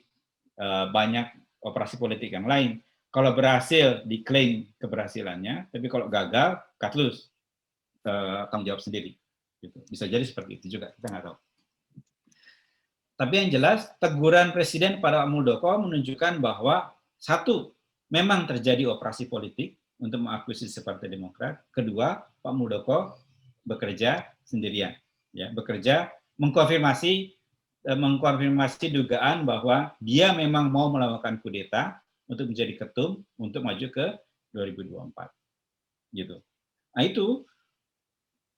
banyak operasi politik yang lain. Kalau berhasil diklaim keberhasilannya, tapi kalau gagal, cut loose, tanggung jawab sendiri. Gitu. Bisa jadi seperti itu juga, kita nggak tahu. Tapi yang jelas, teguran Presiden pada Muldoko menunjukkan bahwa satu, memang terjadi operasi politik untuk mengakuisisi Partai Demokrat. Kedua, Pak Muldoko bekerja sendirian, ya, bekerja mengkonfirmasi dugaan bahwa dia memang mau melakukan kudeta untuk menjadi ketum untuk maju ke 2024. Gitu. Nah itu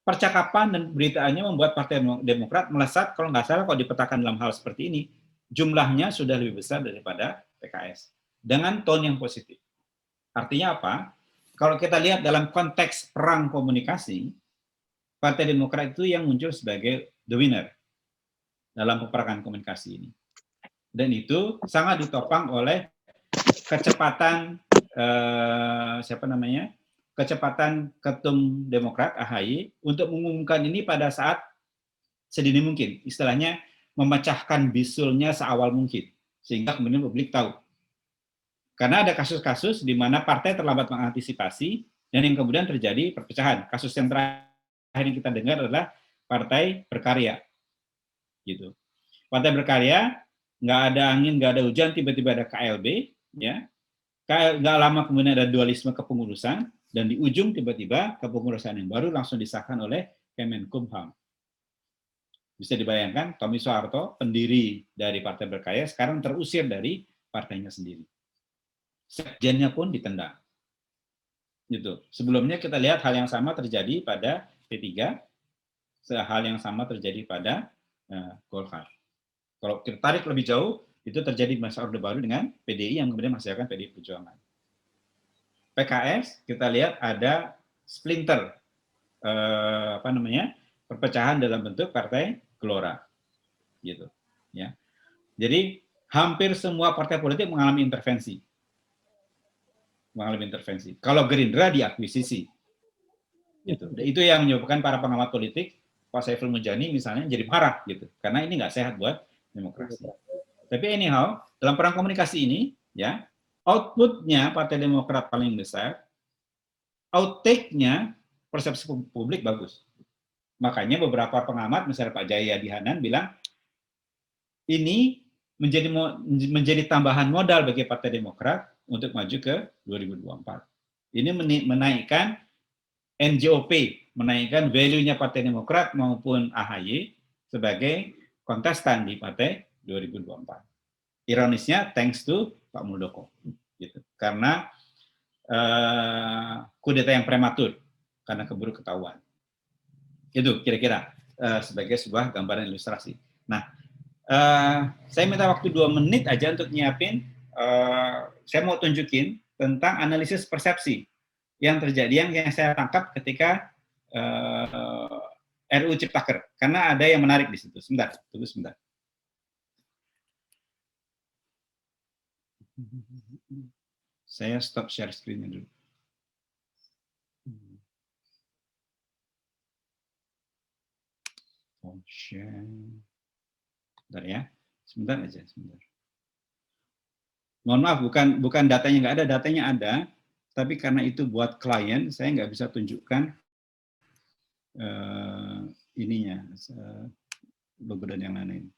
percakapan dan beritaannya membuat Partai Demokrat melesat, kalau nggak salah kalau dipetakan dalam hal seperti ini, jumlahnya sudah lebih besar daripada PKS. Dengan tone yang positif. Artinya apa? Kalau kita lihat dalam konteks perang komunikasi, Partai Demokrat itu yang muncul sebagai the winner dalam peperangan komunikasi ini. Dan itu sangat ditopang oleh kecepatan kecepatan Ketum Demokrat AHY untuk mengumumkan ini pada saat sedini mungkin, istilahnya memecahkan bisulnya seawal mungkin, sehingga kemudian publik tahu. Karena ada kasus-kasus di mana partai terlambat mengantisipasi dan yang kemudian terjadi perpecahan. Kasus yang terakhir yang kita dengar adalah Partai Berkarya, gitu. Partai Berkarya nggak ada angin, nggak ada hujan, tiba-tiba ada KLB, ya. Nggak lama kemudian ada dualisme kepengurusan, dan di ujung tiba-tiba kepengurusan yang baru langsung disahkan oleh Kemenkumham. Bisa dibayangkan, Tommy Soeharto, pendiri dari Partai Berkarya, sekarang terusir dari partainya sendiri. Sekjennya pun ditendang. Gitu. Sebelumnya kita lihat hal yang sama terjadi pada P3, hal yang sama terjadi pada Golkar. Kalau kita tarik lebih jauh, itu terjadi masa Orde Baru dengan PDI yang kemudian menghasilkan PDI Perjuangan. PKS kita lihat ada splinter, perpecahan dalam bentuk Partai Gelora, gitu. Ya. Jadi hampir semua partai politik mengalami intervensi. Kalau Gerindra diakuisisi, gitu. Itu yang menyebabkan para pengamat politik, Pak Saiful Mujani misalnya, jadi marah, gitu, karena ini nggak sehat buat demokrasi. Tapi anyhow, dalam perang komunikasi ini, ya, outputnya Partai Demokrat paling besar, outtake-nya persepsi publik bagus. Makanya beberapa pengamat, misalnya Pak Jaya Dihanan bilang, ini menjadi tambahan modal bagi Partai Demokrat untuk maju ke 2024. Ini menaikkan NJOP, menaikkan value-nya Partai Demokrat maupun AHY sebagai kontestan di Partai 2024. Ironisnya, thanks to Pak Muldoko, gitu. Karena kudeta yang prematur, karena keburu ketahuan. Itu kira-kira sebagai sebuah gambaran ilustrasi. Nah, saya minta waktu 2 menit aja untuk nyiapin. Saya mau tunjukin tentang analisis persepsi yang terjadi, yang saya tangkap ketika RUU Ciptaker. Karena ada yang menarik di situ. Sebentar, tunggu sebentar. Saya stop share screen-nya dulu. Oh, share. Bentar ya. Sebentar aja, sebentar. Mohon maaf, bukan datanya nggak ada, datanya ada, tapi karena itu buat klien, saya nggak bisa tunjukkan ininya, logo dan yang lain-lain.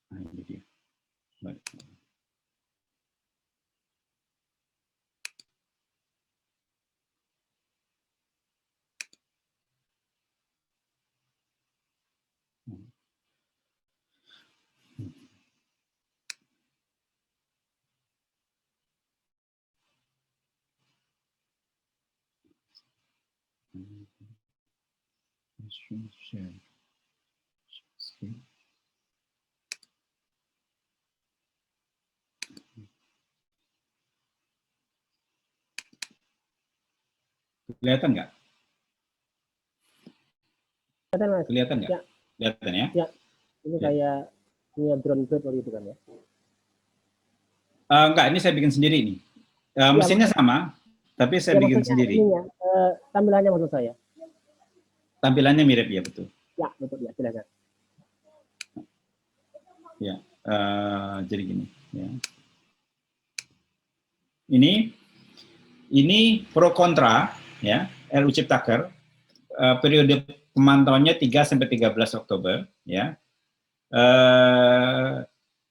Nah, ini dia. Baik. Share. Kelihatan nggak? Kelihatan, Mas. Kelihatan nggak? Ya. Kelihatan ya? Ya. Ini kayak punya drone gitu kan ya? Enggak, ini saya bikin sendiri nih. Mesinnya sama, tapi saya bikin sendiri. Ininya, tampilannya maksud saya. Tampilannya mirip ya, betul. Ya, betul ya, silakan. Ya, jadi gini. Ya. Ini pro kontra ya, RUU Ciptaker, periode pemantauannya 3 sampai 13 Oktober ya.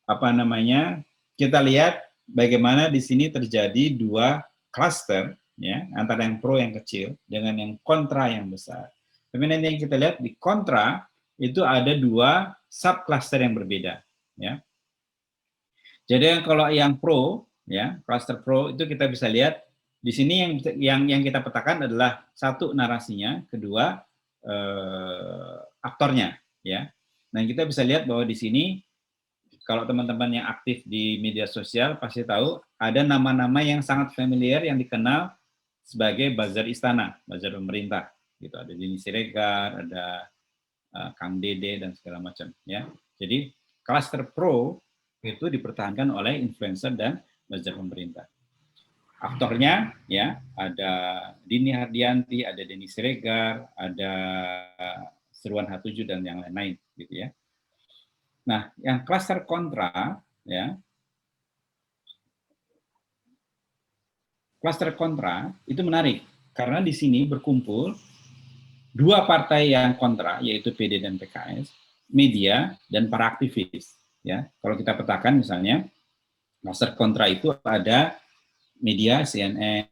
Apa namanya? Kita lihat bagaimana di sini terjadi dua klaster ya, antara yang pro yang kecil dengan yang kontra yang besar. Tapi nanti yang kita lihat di kontra itu ada dua subcluster yang berbeda ya. Jadi kalau yang pro ya, cluster pro itu kita bisa lihat di sini yang kita petakan adalah satu narasinya, kedua aktornya ya. Nah, kita bisa lihat bahwa di sini kalau teman-teman yang aktif di media sosial pasti tahu ada nama-nama yang sangat familiar yang dikenal sebagai buzzer istana, buzzer pemerintah gitu. Ada Denny Siregar, ada Kang Dede dan segala macam ya. Jadi cluster pro itu dipertahankan oleh influencer dan buzzer pemerintah. Aktornya ya ada Dini Hardianti, ada Denny Siregar, ada Seruan H7 dan yang lain-lain gitu ya. Nah, yang cluster kontra ya. Cluster kontra itu menarik karena di sini berkumpul dua partai yang kontra yaitu PD dan PKS, media dan para aktivis ya. Kalau kita petakan misalnya cluster kontra itu ada media CNN,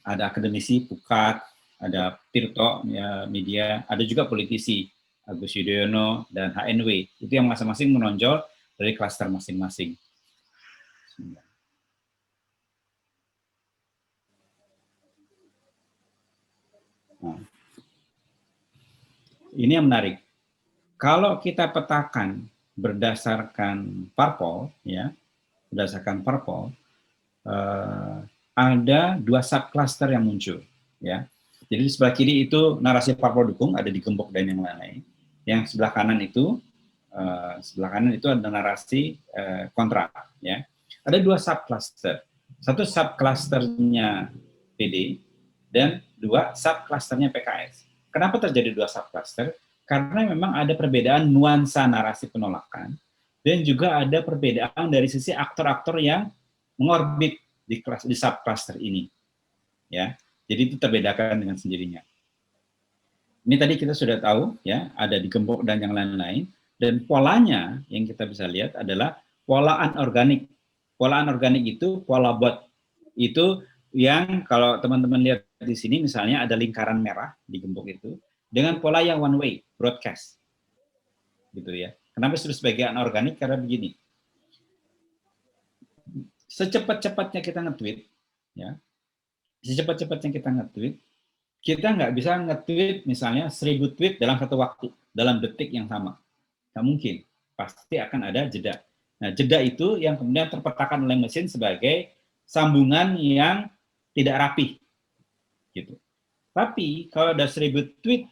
ada akademisi Pukat, ada Tirto ya, media, ada juga politisi Agus Yudhoyono dan HNW. Itu yang masing-masing menonjol dari klaster masing-masing. Nah, ini yang menarik. Kalau kita petakan berdasarkan parpol, ya, berdasarkan parpol, ada dua subcluster yang muncul, ya. Jadi di sebelah kiri itu narasi parpol dukung, ada di Gembok dan yang lain-lain. Yang sebelah kanan itu ada narasi kontra, ya. Ada dua subcluster. Satu subclusternya PD dan dua subclusternya PKS. Kenapa terjadi dua subcluster? Karena memang ada perbedaan nuansa narasi penolakan dan juga ada perbedaan dari sisi aktor-aktor yang mengorbit di subcluster ini. Ya. Jadi itu terbedakan dengan sendirinya. Ini tadi kita sudah tahu ya, ada di Gembok dan yang lain-lain, dan polanya yang kita bisa lihat adalah pola anorganik. Pola anorganik itu pola bot. Itu yang kalau teman-teman lihat di sini misalnya ada lingkaran merah di gembok itu dengan pola yang one way broadcast, gitu ya. Kenapa disebut sebagai anorganik? Karena begini, secepat-cepatnya kita nge-tweet, ya, secepat-cepatnya kita nge-tweet, kita nggak bisa nge-tweet misalnya 1000 tweet dalam satu waktu, dalam detik yang sama, nggak mungkin, pasti akan ada jeda. Nah, jeda itu yang kemudian terpetakan oleh mesin sebagai sambungan yang tidak rapih, gitu. Tapi kalau ada 1000 tweet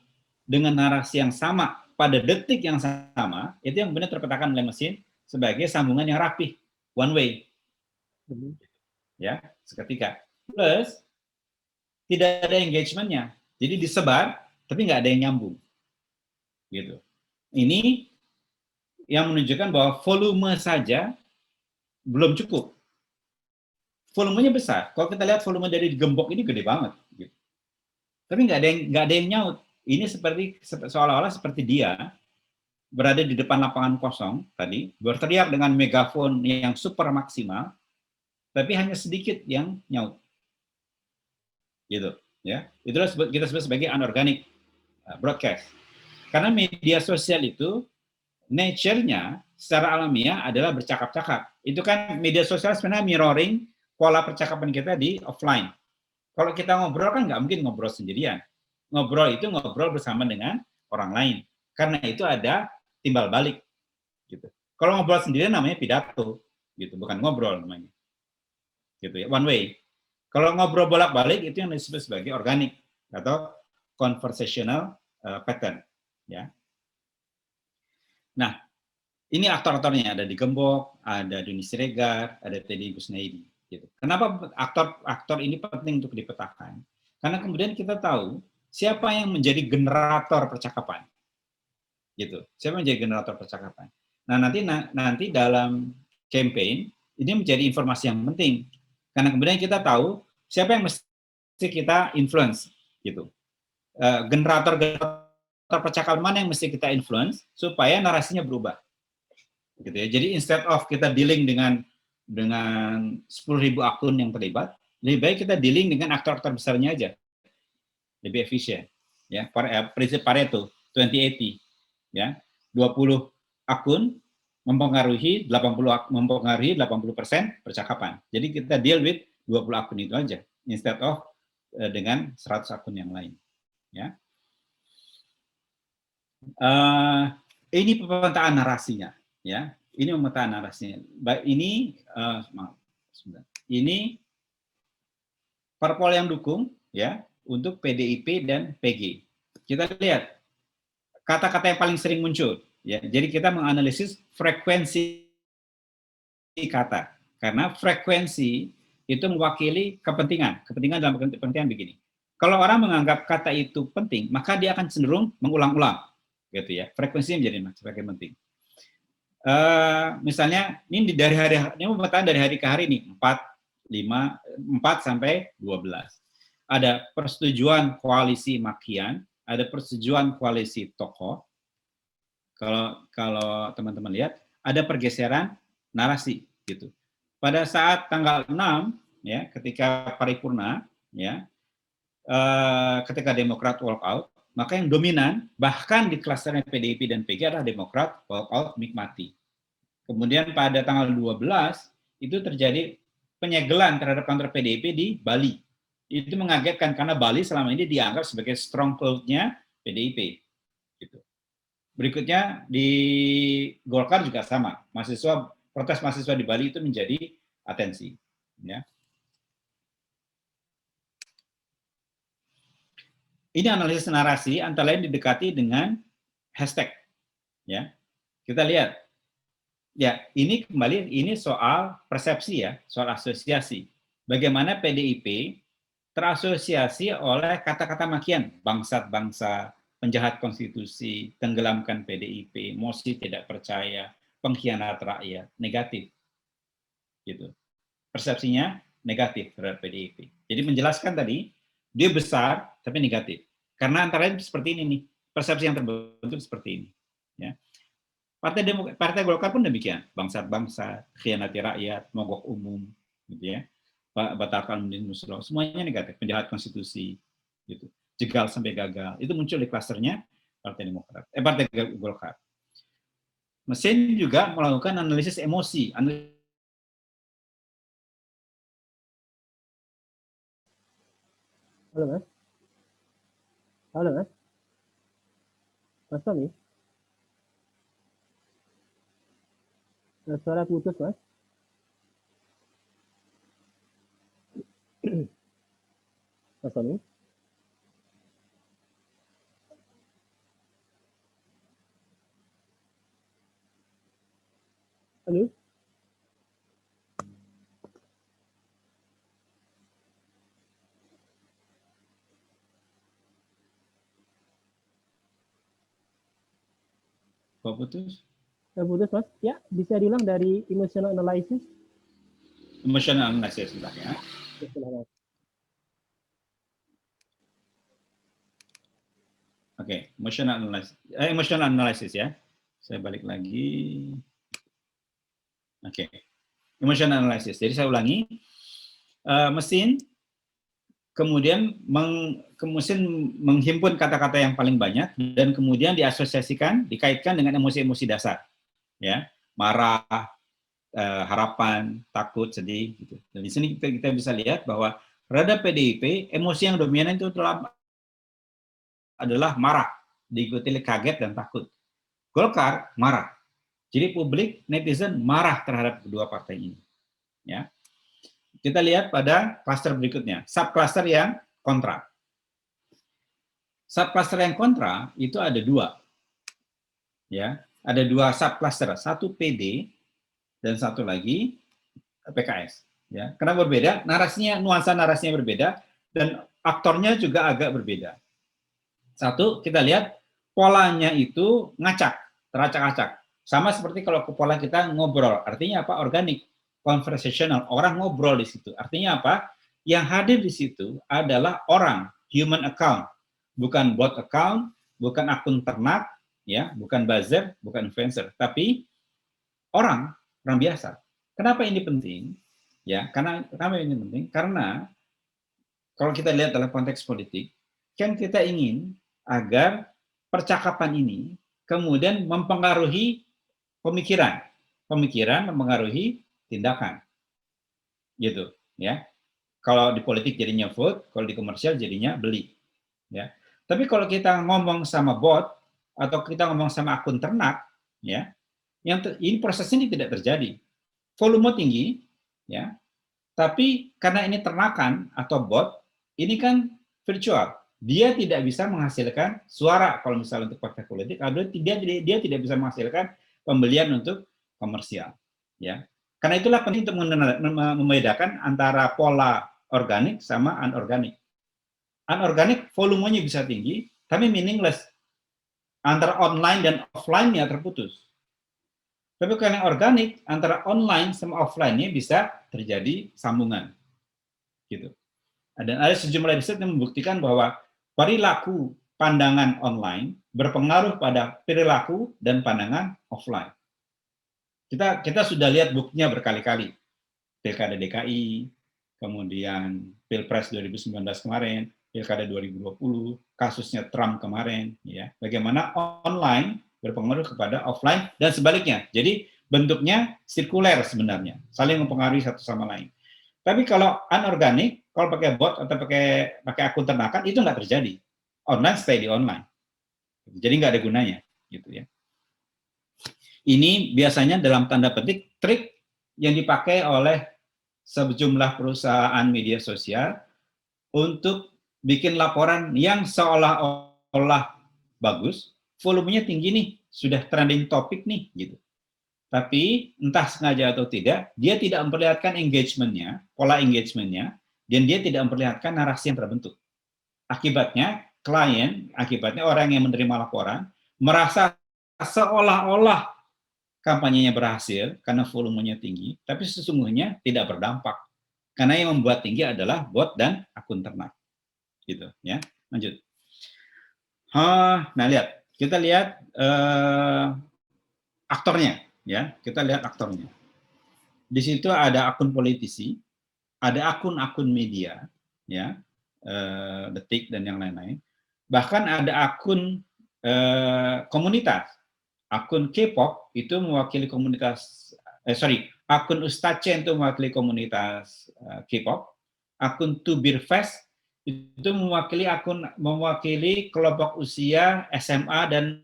dengan narasi yang sama pada detik yang sama, itu yang benar terpetakan oleh mesin sebagai sambungan yang rapih, one way, ya, seketika. Plus tidak ada engagement-nya, jadi disebar tapi nggak ada yang nyambung, gitu. Ini yang menunjukkan bahwa volume saja belum cukup. Volumenya besar. Kalau kita lihat volume dari gembok ini gede banget, gitu. Tapi nggak ada yang nyaut. Ini seperti seolah-olah seperti dia berada di depan lapangan kosong tadi, berteriak dengan megafon yang super maksimal, tapi hanya sedikit yang nyaut, gitu. Ya, itulah kita sebut sebagai anorganic broadcast. Karena media sosial itu nature-nya secara alamiah adalah bercakap-cakap. Itu kan media sosial sebenarnya mirroring pola percakapan kita di offline. Kalau kita ngobrol kan nggak mungkin ngobrol sendirian. Ngobrol itu ngobrol bersama dengan orang lain. Karena itu ada timbal balik. Gitu. Kalau ngobrol sendirian namanya pidato, gitu, bukan ngobrol namanya. Gitu ya, one way. Kalau ngobrol bolak-balik itu yang disebut sebagai organik atau conversational pattern. Ya. Nah, ini aktor-aktornya ada di Gembok, ada Duni Siregar, ada Teddy Gusnaidi. Gitu. Kenapa aktor ini penting untuk dipetakan? Karena kemudian kita tahu siapa yang menjadi generator percakapan, gitu. Siapa yang menjadi generator percakapan? Nah, nanti dalam campaign ini menjadi informasi yang penting, karena kemudian kita tahu siapa yang mesti kita influence, gitu. Generator percakapan mana yang mesti kita influence supaya narasinya berubah, gitu ya. Jadi instead of kita dealing dengan 10.000 akun yang terlibat, lebih baik kita dealing dengan aktor-aktor besarnya aja, lebih efisien. Ya, prinsip Pareto 2080, ya, 20 akun mempengaruhi 80% percakapan. Jadi kita deal with 20 akun itu aja, instead of dengan 100 akun yang lain. Ya. Ini pemetaan narasinya, ya. Ini pemetaan narasinya. Ini parpol yang dukung, ya, untuk PDIP dan PG. Kita lihat kata-kata yang paling sering muncul, ya. Jadi kita menganalisis frekuensi kata, karena frekuensi itu mewakili kepentingan. Kepentingan dalam pengertian begini. Kalau orang menganggap kata itu penting, maka dia akan cenderung mengulang-ulang, gitu ya. Frekuensi menjadi sebagai penting. Misalnya ini dari ini pemetaan dari hari ke hari nih, 4 sampai 12. Ada persetujuan koalisi makian, ada persetujuan koalisi tokoh. Kalau teman-teman lihat, ada pergeseran narasi, gitu. Pada saat tanggal 6, ya, ketika paripurna, ya, ketika Demokrat walk out, maka yang dominan bahkan di klasternya PDIP dan PG adalah Demokrat walk out nikmati. Kemudian pada tanggal 12 itu terjadi penyegelan terhadap kantor PDIP di Bali. Itu mengagetkan karena Bali selama ini dianggap sebagai stronghold-nya PDIP. Gitu. Berikutnya di Golkar juga sama. Protes mahasiswa di Bali itu menjadi atensi. Ya. Ini analisis narasi antara lain didekati dengan hashtag. Ya. Kita lihat. Ya, ini kembali ini soal persepsi ya, soal asosiasi. Bagaimana PDIP terasosiasi oleh kata-kata makian, bangsat-bangsa, penjahat konstitusi, tenggelamkan PDIP, mosi tidak percaya, pengkhianat rakyat, negatif. Gitu. Persepsinya negatif terhadap PDIP. Jadi menjelaskan tadi, dia besar tapi negatif. Karena antara lain seperti ini nih, persepsi yang terbentuk seperti ini. Ya. Partai Golkar pun demikian, bangsat-bangsa, khianati rakyat, mogok umum, gitu ya. batalkan Omnibus Law, semuanya negatif, penjahat konstitusi, gitu. Jegal sampai gagal, itu muncul di klasternya Partai Demokrat, Partai Golkar. Mesin juga melakukan analisis emosi, Halo Mas, halo Mas, Mas Tommy, suara putus Mas. Mas Tommy. Halo. kok putus? Putus Mas. Ya, bisa diulang dari emotional analysis. Emotional analysis sebentar ya. Oke, emotional analysis ya. Saya balik lagi. Oke, emotional analysis. Jadi saya ulangi, mesin kemudian mesin menghimpun kata-kata yang paling banyak dan kemudian diasosiasikan, dikaitkan dengan emosi-emosi dasar, ya, marah, harapan, takut, sedih, gitu. Dan di sini kita bisa lihat bahwa terhadap PDIP emosi yang dominan itu adalah marah, diikuti oleh kaget dan takut. Golkar marah. Jadi publik, netizen marah terhadap kedua partai ini. Ya. Kita lihat pada klaster berikutnya, subcluster yang kontra. Subcluster yang kontra itu ada dua. Ya, ada dua subcluster, satu PD dan satu lagi PKS. Ya, karena berbeda, narasinya, nuansa narasinya berbeda dan aktornya juga agak berbeda. Satu, kita lihat polanya itu ngacak, teracak-acak. Sama seperti kalau pola kita ngobrol, artinya apa? Organik, conversational, orang ngobrol di situ. Artinya apa? Yang hadir di situ adalah orang, human account, bukan bot account, bukan akun ternak, ya, bukan buzzer, bukan influencer, tapi orang biasa. Kenapa ini penting? Ya, kenapa ini penting? Karena kalau kita lihat dalam konteks politik, kan kita ingin agar percakapan ini kemudian mempengaruhi pemikiran mempengaruhi tindakan, gitu, ya. Kalau di politik jadinya vote, kalau di komersial jadinya beli, ya. Tapi kalau kita ngomong sama bot atau kita ngomong sama akun ternak, ya, ini proses ini tidak terjadi. Volume tinggi, ya, tapi karena ini ternakan atau bot, ini kan virtual. Dia tidak bisa menghasilkan suara kalau misalnya untuk partai politik, atau dia tidak bisa menghasilkan pembelian untuk komersial. Ya, karena itulah penting untuk membedakan antara pola organik sama anorganik. Anorganik volumenya bisa tinggi, tapi meaningless. Antara online dan offline-nya terputus. Tapi kalau yang organik, antara online sama offline-nya bisa terjadi sambungan. Gitu. Dan ada sejumlah riset yang membuktikan bahwa perilaku pandangan online berpengaruh pada perilaku dan pandangan offline. Kita sudah lihat buktinya berkali-kali. Pilkada DKI, kemudian Pilpres 2019 kemarin, Pilkada 2020, kasusnya Trump kemarin, ya. Bagaimana online berpengaruh kepada offline dan sebaliknya. Jadi bentuknya sirkuler sebenarnya, saling mempengaruhi satu sama lain. Tapi kalau anorganik, kalau pakai bot atau pakai akun ternakan itu nggak terjadi. Online stay di online. Jadi nggak ada gunanya, gitu ya. Ini biasanya dalam tanda petik trik yang dipakai oleh sejumlah perusahaan media sosial untuk bikin laporan yang seolah-olah bagus, volumenya tinggi nih, sudah trending topik nih, gitu. Tapi entah sengaja atau tidak, dia tidak memperlihatkan engagement-nya, pola engagement-nya, dan dia tidak memperlihatkan narasi yang terbentuk. Akibatnya, akibatnya orang yang menerima laporan, merasa seolah-olah kampanyenya berhasil karena volumenya tinggi, tapi sesungguhnya tidak berdampak. Karena yang membuat tinggi adalah bot dan akun ternak. Gitu, ya. Lanjut. Nah, kita lihat aktornya. Ya, kita lihat aktornya. Di situ ada akun politisi, ada akun-akun media, ya, Detik dan yang lain-lain. Bahkan ada akun komunitas. Akun K-pop itu mewakili komunitas, akun Ustadz Chen itu mewakili komunitas K-pop. Akun Tubirfest itu mewakili kelompok usia SMA dan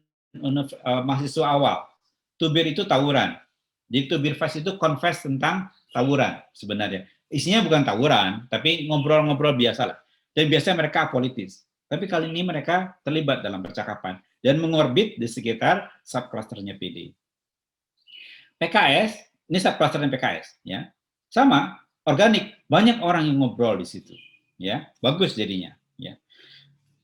mahasiswa awal. Tubir itu tawuran. Jadi Tubirfest itu confess tentang tawuran sebenarnya. Isinya bukan tawuran, tapi ngobrol-ngobrol biasa lah. Dan biasanya mereka apolitis. Tapi kali ini mereka terlibat dalam percakapan dan mengorbit di sekitar subclusternya PD. PKS, ini subclusternya PKS, ya. Sama, organik, banyak orang yang ngobrol di situ, ya. Bagus jadinya, ya.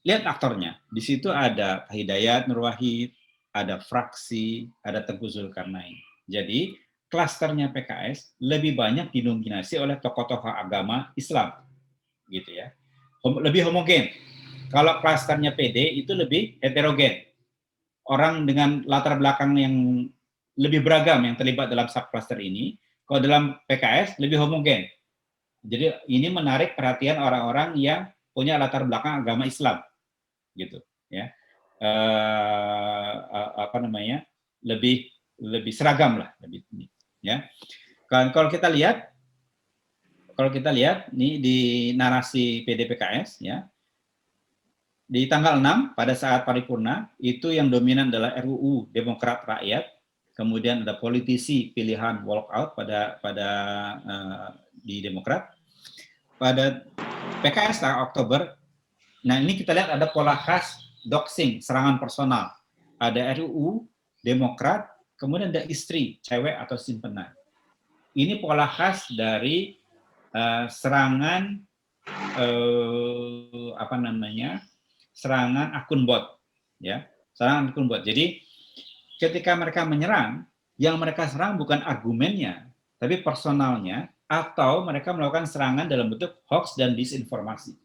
Lihat aktornya. Di situ ada Hidayat Nur Wahid, ada Fraksi, ada Tengku Zulkarnain. Jadi, klasternya PKS lebih banyak didominasi oleh tokoh-tokoh agama Islam, gitu ya. Lebih homogen. Kalau klasternya PD itu lebih heterogen. Orang dengan latar belakang yang lebih beragam yang terlibat dalam subcluster ini. Kalau dalam PKS lebih homogen. Jadi ini menarik perhatian orang-orang yang punya latar belakang agama Islam, gitu ya. Lebih seragam lah, lebih ya. Kalau kita lihat nih di narasi PDPKS ya. Di tanggal 6 pada saat paripurna itu yang dominan adalah RUU Demokrat Rakyat, kemudian ada politisi pilihan walkout di Demokrat. Pada PKS Oktober, nah ini kita lihat ada pola khas doxing, serangan personal. Ada RUU Demokrat, kemudian ada istri, cewek atau simpenan. Ini pola khas dari serangan serangan akun bot, ya, serangan akun bot. Jadi ketika mereka menyerang, yang mereka serang bukan argumennya, tapi personalnya, atau mereka melakukan serangan dalam bentuk hoax dan disinformasi,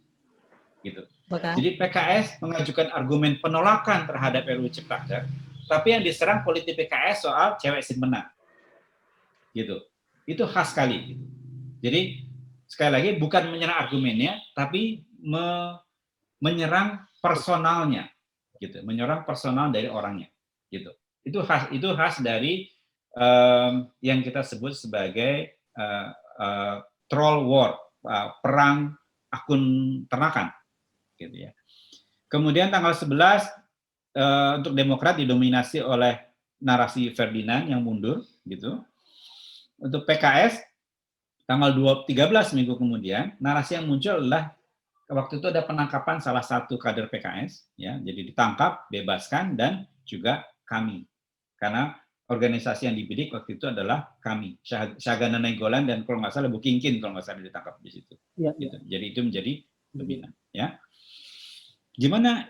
gitu. Betul. Jadi PKS mengajukan argumen penolakan terhadap RUU Ciptaker, tapi yang diserang politik PKS soal cewek simpenan, gitu. Itu khas sekali. Gitu. Jadi sekali lagi bukan menyerang argumennya, tapi menyerang personalnya, gitu, menyerang personal dari orangnya, gitu. Itu khas dari yang kita sebut sebagai troll war, perang akun ternakan, gitu ya. Kemudian tanggal 11 untuk Demokrat didominasi oleh narasi Ferdinand yang mundur, gitu. Untuk PKS tanggal 13 minggu kemudian narasi yang muncul adalah waktu itu ada penangkapan salah satu kader PKS, ya, jadi ditangkap, bebaskan, dan juga kami. Karena organisasi yang dibidik waktu itu adalah kami, Syagana Nainggolan dan kalau nggak salah Bu Kingkin kalau nggak salah ditangkap di situ. Ya, gitu. Jadi itu menjadi dominan. Ya. Gimana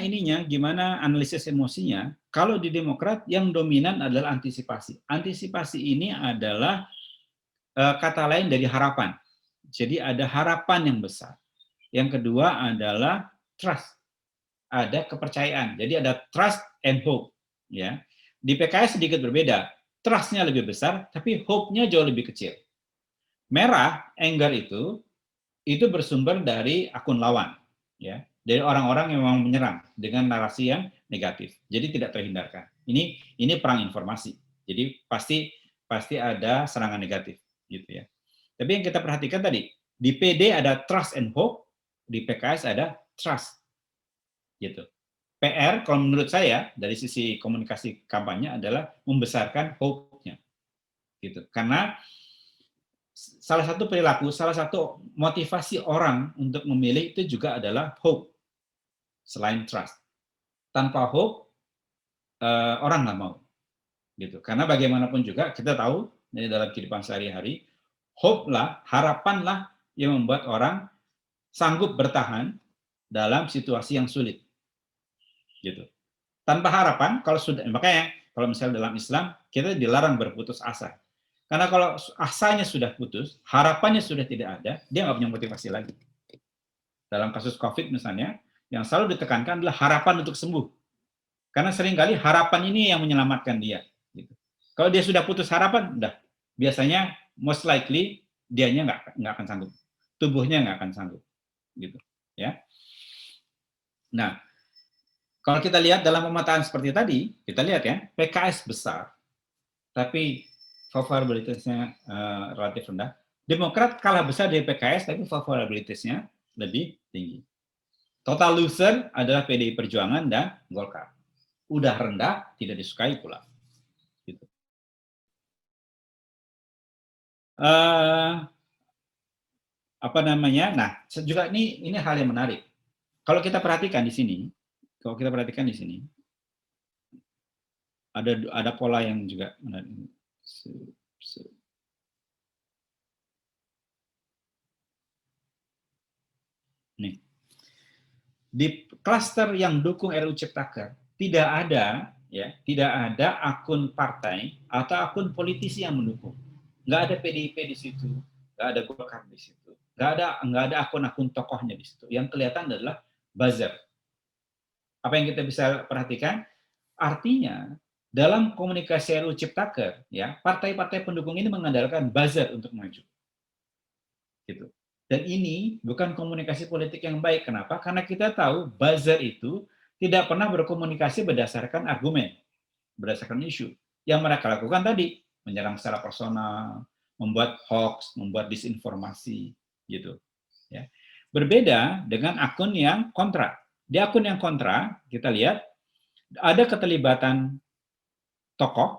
ininya? Gimana analisis emosinya? Kalau di Demokrat yang dominan adalah antisipasi. Antisipasi ini adalah kata lain dari harapan. Jadi ada harapan yang besar. Yang kedua adalah trust, ada kepercayaan. Jadi ada trust and hope. Ya, di PKS sedikit berbeda. Trust-nya lebih besar, tapi hope-nya jauh lebih kecil. Merah, anger itu bersumber dari akun lawan, ya, dari orang-orang yang memang menyerang dengan narasi yang negatif. Jadi tidak terhindarkan. Ini perang informasi. Jadi pasti ada serangan negatif, gitu ya. Tapi yang kita perhatikan tadi di PD ada trust and hope. Di PKS ada trust, gitu. PR kalau menurut saya dari sisi komunikasi kampanye adalah membesarkan hope-nya, gitu. Karena salah satu perilaku, salah satu motivasi orang untuk memilih itu juga adalah hope, selain trust. Tanpa hope orang nggak mau, gitu. Karena bagaimanapun juga kita tahu dari dalam kehidupan sehari-hari, hope lah, harapan lah yang membuat orang sanggup bertahan dalam situasi yang sulit, gitu. Tanpa harapan, makanya kalau misalnya dalam Islam kita dilarang berputus asa, karena kalau asanya sudah putus, harapannya sudah tidak ada, dia nggak punya motivasi lagi. Dalam kasus COVID misalnya, yang selalu ditekankan adalah harapan untuk sembuh, karena seringkali harapan ini yang menyelamatkan dia. Gitu. Kalau dia sudah putus harapan, udah biasanya most likely dianya nggak akan sanggup. tubuhnya nggak akan sanggup, gitu, ya. Nah, kalau kita lihat dalam pemetaan seperti tadi, kita lihat ya, PKS besar, tapi favorabilitasnya relatif rendah. Demokrat kalah besar dari PKS, tapi favorabilitasnya lebih tinggi. Total loser adalah PDI Perjuangan dan Golkar. Udah rendah, tidak disukai pula. Gitu. Apa namanya? Nah, juga ini hal yang menarik. Kalau kita perhatikan di sini, ada pola yang juga menarik. Nih. Di klaster yang dukung RUU Ciptaker tidak ada akun partai atau akun politisi yang mendukung. Nggak ada PDIP di situ, nggak ada Golkar di situ, nggak ada akun-akun tokohnya di situ. Yang kelihatan adalah buzzer. Apa yang kita bisa perhatikan? Artinya dalam komunikasi RUU Ciptaker, ya partai-partai pendukung ini mengandalkan buzzer untuk maju. Gitu. Dan ini bukan komunikasi politik yang baik. Kenapa? Karena kita tahu buzzer itu tidak pernah berkomunikasi berdasarkan argumen, berdasarkan isu. Yang mereka lakukan tadi, menyerang secara personal, membuat hoax, membuat disinformasi, gitu. Ya. Berbeda dengan akun yang kontra. Di akun yang kontra, kita lihat ada keterlibatan tokoh,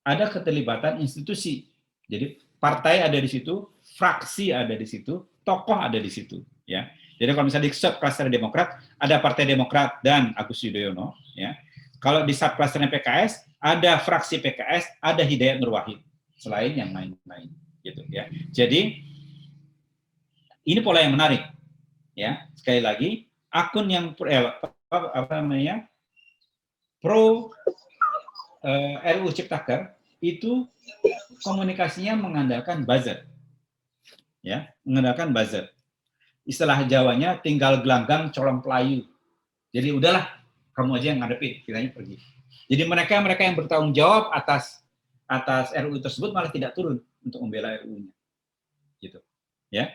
ada keterlibatan institusi. Jadi partai ada di situ, fraksi ada di situ, tokoh ada di situ, ya. Jadi kalau misalnya di subcluster Demokrat ada Partai Demokrat dan Agus Yudhoyono, ya. Kalau di subclusternya PKS ada fraksi PKS, ada Hidayat Nur Wahid, selain yang lain-lain, gitu, ya. Jadi ini pola yang menarik, ya. Sekali lagi, akun yang pro RUU Ciptaker itu komunikasinya mengandalkan buzzer, ya, mengandalkan buzzer. Istilah Jawanya tinggal gelanggang colong pelayu. Jadi udahlah, kamu aja yang ngadepin, kiranya pergi. Jadi mereka yang bertanggung jawab atas RUU tersebut malah tidak turun untuk membela RUU-nya, gitu, ya.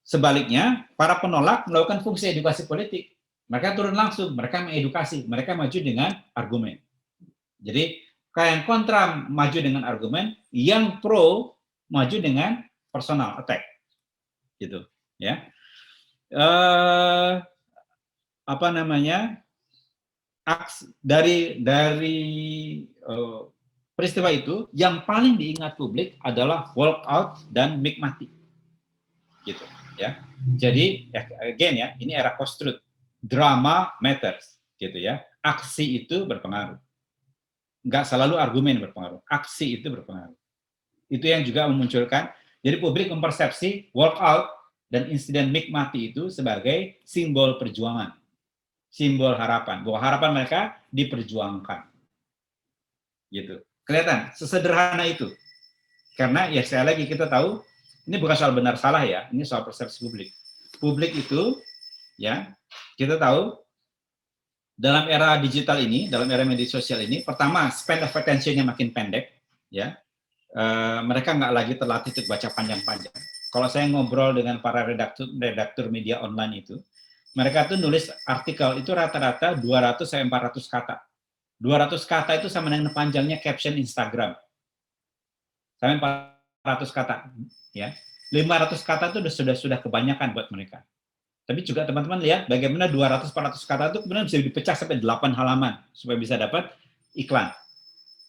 Sebaliknya, para penolak melakukan fungsi edukasi politik. Mereka turun langsung, mereka mengedukasi, mereka maju dengan argumen. Jadi kayak yang kontra maju dengan argumen, yang pro maju dengan personal attack, gitu, ya. Apa namanya? Dari peristiwa itu, yang paling diingat publik adalah walkout dan nikmati, gitu, ya. Jadi, again ya, ini era post-truth, drama matters, gitu ya. Aksi itu berpengaruh. Nggak selalu argumen berpengaruh, aksi itu berpengaruh. Itu yang juga memunculkan, jadi publik mempersepsi walkout dan insiden nikmati itu sebagai simbol perjuangan, simbol harapan, bahwa harapan mereka diperjuangkan. Gitu. Kelihatan, sesederhana itu. Karena ya sekali lagi kita tahu, ini bukan soal benar salah ya, ini soal persepsi publik. Publik itu, ya, kita tahu, dalam era digital ini, dalam era media sosial ini, pertama span of attention-nya makin pendek, ya. Mereka nggak lagi terlatih untuk baca panjang-panjang. Kalau saya ngobrol dengan para redaktur media online itu, mereka tuh nulis artikel itu rata-rata 200 sampai 400 kata. 200 kata itu sama dengan panjangnya caption Instagram. Sampai 400 kata, ya. 500 kata itu sudah kebanyakan buat mereka. Tapi juga teman-teman lihat bagaimana 200-400 kata itu kemudian bisa dipecah sampai 8 halaman supaya bisa dapat iklan.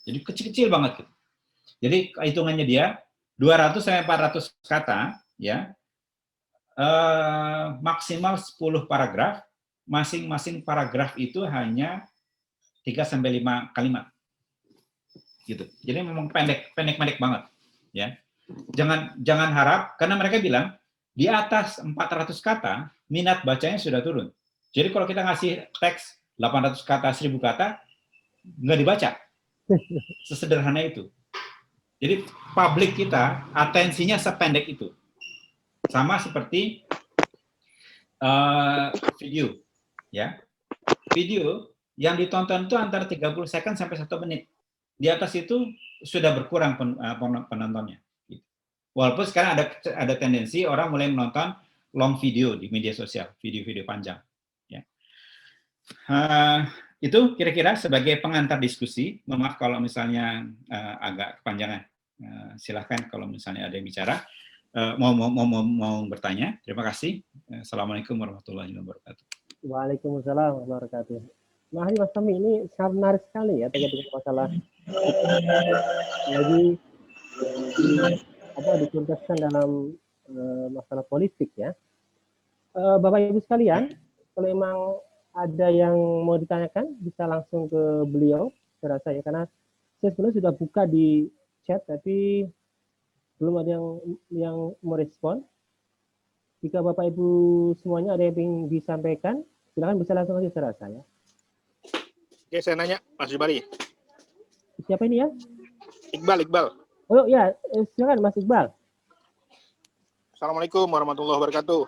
Jadi kecil-kecil banget gitu. Jadi hitungannya dia 200 sampai 400 kata, ya, maksimal 10 paragraf. Masing-masing paragraf itu hanya 3 sampai 5 kalimat. Gitu. Jadi memang pendek banget, ya. Jangan harap, karena mereka bilang di atas 400 kata minat bacanya sudah turun. Jadi kalau kita ngasih teks 800 kata, 1000 kata, nggak dibaca. Sesederhana itu. Jadi publik kita atensinya sependek itu. Sama seperti video, ya. Video yang ditonton itu antara 30 second sampai 1 menit. Di atas itu sudah berkurang penontonnya. Walaupun sekarang ada tendensi orang mulai menonton long video di media sosial, video-video panjang. Ya. Itu kira-kira sebagai pengantar diskusi. Maaf kalau misalnya agak kepanjangan. Silahkan kalau misalnya ada yang bicara, mau bertanya. Terima kasih. Assalamualaikum warahmatullahi wabarakatuh. Waalaikumsalam warahmatullahi wabarakatuh. Nah, Mas Tommy, ini sangat menarik sekali ya terkait dengan masalah lagi dikontekskan dalam masalah politik ya. Bapak Ibu sekalian, kalau memang ada yang mau ditanyakan bisa langsung ke beliau, saya rasa ya, karena saya sebenarnya sudah buka di chat tapi belum ada yang merespon. Jika Bapak Ibu semuanya ada yang ingin disampaikan, silakan bisa langsung aja, saya rasa ya. Oke, saya nanya, Mas Jubari. Siapa ini ya? Iqbal. Oh ya, silakan Mas Iqbal. Assalamualaikum warahmatullahi wabarakatuh.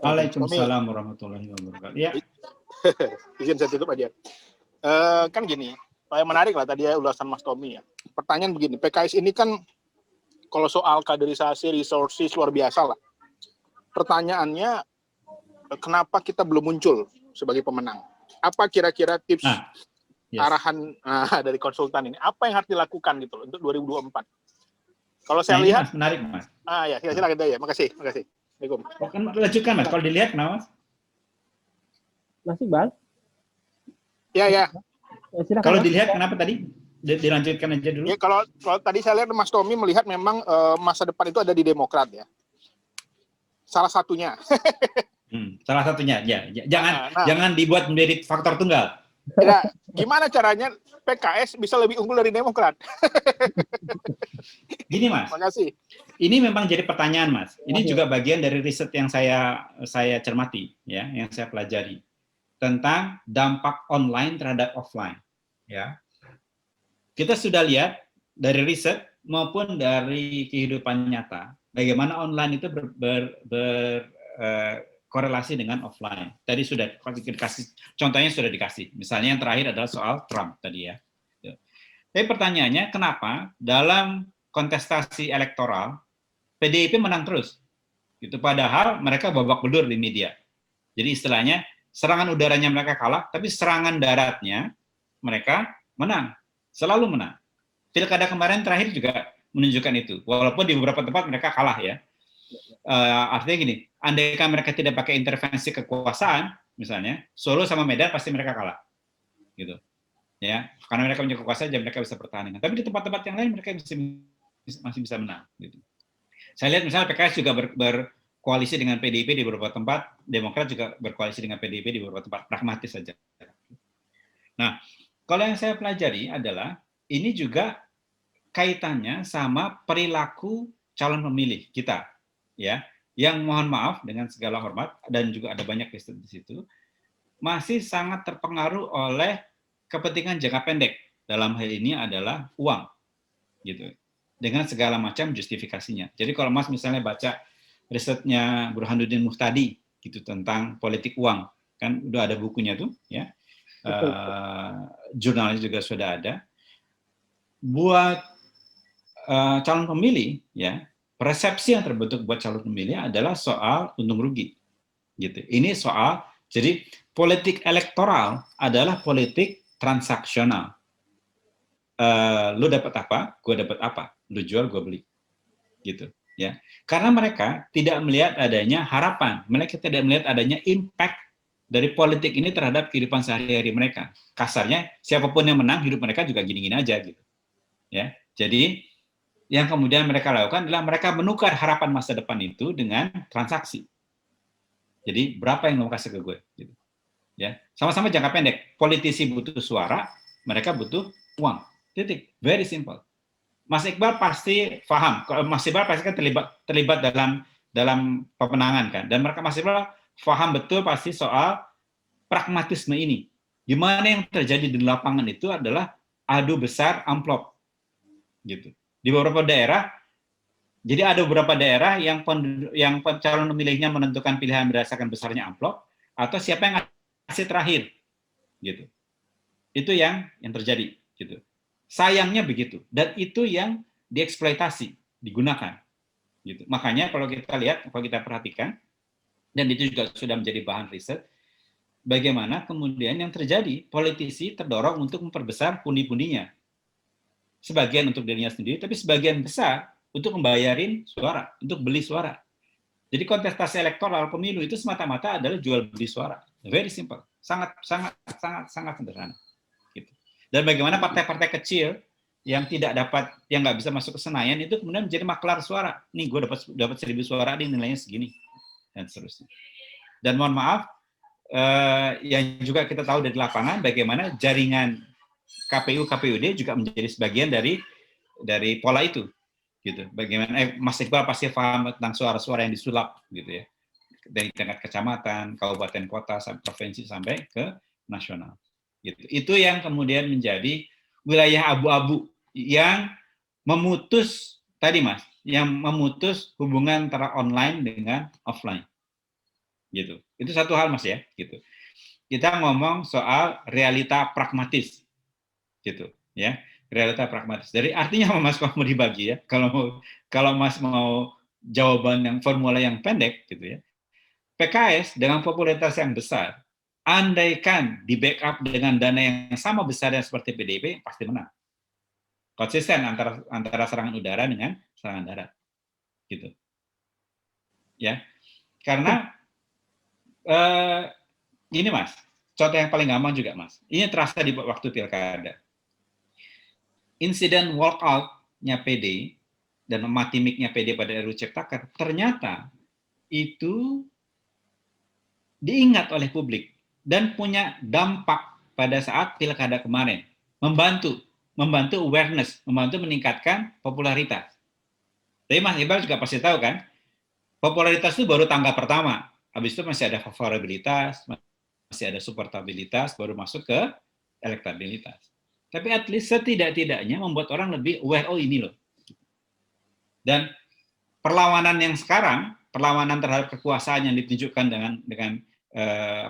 Waalaikumsalam warahmatullahi wabarakatuh. Ya. Izin saya tutup aja. Kan gini, yang menarik lah tadi ya ulasan Mas Tommy ya. Pertanyaan begini, PKS ini kan kalau soal kaderisasi, resources luar biasa lah. Pertanyaannya, kenapa kita belum muncul sebagai pemenang? Apa kira-kira tips arahan dari konsultan ini? Apa yang harus dilakukan gitu loh, untuk 2024? Kalau saya lihat, Mas, menarik Mas. Ya silakan ya. Makasih. Assalamualaikum. Lanjutkan Mas. Kalau dilihat kenapa Mas? Mas Iqbal? Ya. Silakan, kalau Mas. Dilihat kenapa tadi? Dilanjutkan aja dulu. Ya, kalau tadi saya lihat Mas Tommy melihat memang masa depan itu ada di Demokrat ya. Salah satunya. Salah satunya, ya. Jangan dibuat menjadi faktor tunggal. Ya, gimana caranya PKS bisa lebih unggul dari Demokrat? Gini Mas. Makasih. Ini memang jadi pertanyaan Mas. Ini juga bagian dari riset yang saya cermati, ya, yang saya pelajari tentang dampak online terhadap offline. Ya, kita sudah lihat dari riset maupun dari kehidupan nyata bagaimana online itu korelasi dengan offline. Tadi sudah dikasih, contohnya sudah dikasih. Misalnya yang terakhir adalah soal Trump tadi ya. Tapi pertanyaannya, kenapa dalam kontestasi elektoral PDIP menang terus? Gitu. Padahal mereka babak belur di media. Jadi istilahnya serangan udaranya mereka kalah, tapi serangan daratnya mereka menang, selalu menang. Pilkada kemarin terakhir juga menunjukkan itu. Walaupun di beberapa tempat mereka kalah ya. Artinya gini, andaikan mereka tidak pakai intervensi kekuasaan, misalnya Solo sama Medan pasti mereka kalah, gitu, ya, karena mereka punya kekuasaan dan mereka bisa pertahankan. Tapi di tempat-tempat yang lain mereka masih bisa menang, gitu. Saya lihat misalnya PKS juga berkoalisi dengan PDIP di beberapa tempat, Demokrat juga berkoalisi dengan PDIP di beberapa tempat, pragmatis saja. Nah, kalau yang saya pelajari adalah ini juga kaitannya sama perilaku calon pemilih kita. Ya, yang mohon maaf dengan segala hormat dan juga ada banyak riset di situ masih sangat terpengaruh oleh kepentingan jangka pendek. Dalam hal ini adalah uang, gitu, dengan segala macam justifikasinya. Jadi kalau Mas misalnya baca risetnya Burhanuddin Muhtadi gitu tentang politik uang, kan udah ada bukunya tuh, ya, jurnalnya juga sudah ada. Buat calon pemilih, ya. Persepsi yang terbentuk buat calon pemilih adalah soal untung rugi, gitu. Ini soal, jadi politik elektoral adalah politik transaksional. Lu dapat apa, gue dapat apa, lu jual, gue beli, gitu. Ya, karena mereka tidak melihat adanya harapan, mereka tidak melihat adanya impact dari politik ini terhadap kehidupan sehari-hari mereka. Kasarnya, siapapun yang menang, hidup mereka juga gini-gini aja, gitu. Ya, jadi yang kemudian mereka lakukan adalah mereka menukar harapan masa depan itu dengan transaksi. Jadi berapa yang mau kasih ke gue? Gitu. Ya, sama-sama jangka pendek. Politisi butuh suara, mereka butuh uang. Titik. Very simple. Mas Iqbal pasti paham. Kalau Mas Iqbal pasti kan terlibat dalam pemenangan kan. Dan mereka Mas Iqbal paham betul pasti soal pragmatisme ini. Gimana yang terjadi di lapangan itu adalah adu besar amplop, gitu. Di beberapa daerah, jadi ada beberapa daerah yang calon pemilihnya menentukan pilihan berdasarkan besarnya amplop atau siapa yang ngasih terakhir, gitu. Itu yang terjadi, gitu. Sayangnya begitu, dan itu yang dieksploitasi, digunakan. Gitu. Makanya kalau kita lihat, kalau kita perhatikan, dan itu juga sudah menjadi bahan riset, bagaimana kemudian yang terjadi, politisi terdorong untuk memperbesar pundi-pundinya. Sebagian untuk dirinya sendiri, tapi sebagian besar untuk membayarin suara, untuk beli suara. Jadi kontestasi elektoral pemilu itu semata-mata adalah jual beli suara. Very simple, sangat sederhana. Gitu. Dan bagaimana partai-partai kecil yang nggak bisa masuk ke Senayan itu kemudian menjadi maklar suara. Nih gue dapat 1.000 suara, nih nilainya segini, dan seterusnya. Dan mohon maaf, yang juga kita tahu dari lapangan bagaimana jaringan KPU KPUD juga menjadi sebagian dari pola itu, gitu. Bagaimana Mas Iqbal pasti paham tentang suara-suara yang disulap, gitu ya, dari tingkat kecamatan, kabupaten, kota, provinsi sampai ke nasional. Gitu. Itu yang kemudian menjadi wilayah abu-abu yang memutus tadi Mas, yang memutus hubungan antara online dengan offline. Gitu. Itu satu hal Mas ya, gitu. Kita ngomong soal realita pragmatis, gitu ya, realita pragmatis. Dari artinya Mas mau dibagi ya, kalau Mas mau jawaban yang formula yang pendek, gitu ya. PKS dengan popularitas yang besar, andaikan di backup dengan dana yang sama besarnya seperti PDIP, pasti menang. Konsisten antara serangan udara dengan serangan darat, gitu. Ya, karena ini Mas, contoh yang paling gampang juga Mas. Ini terasa di waktu pilkada. Insiden walkout-nya PD dan mati mic-nya PD pada RUU Ciptaker ternyata itu diingat oleh publik dan punya dampak pada saat pilkada kemarin, membantu awareness, membantu meningkatkan popularitas. Tapi Mas Iqbal juga pasti tahu kan, popularitas itu baru tangga pertama. Habis itu masih ada favorabilitas, masih ada supportabilitas, baru masuk ke elektabilitas. Tapi at least setidak-tidaknya membuat orang lebih aware, oh ini loh. Dan perlawanan yang sekarang, perlawanan terhadap kekuasaan yang ditunjukkan dengan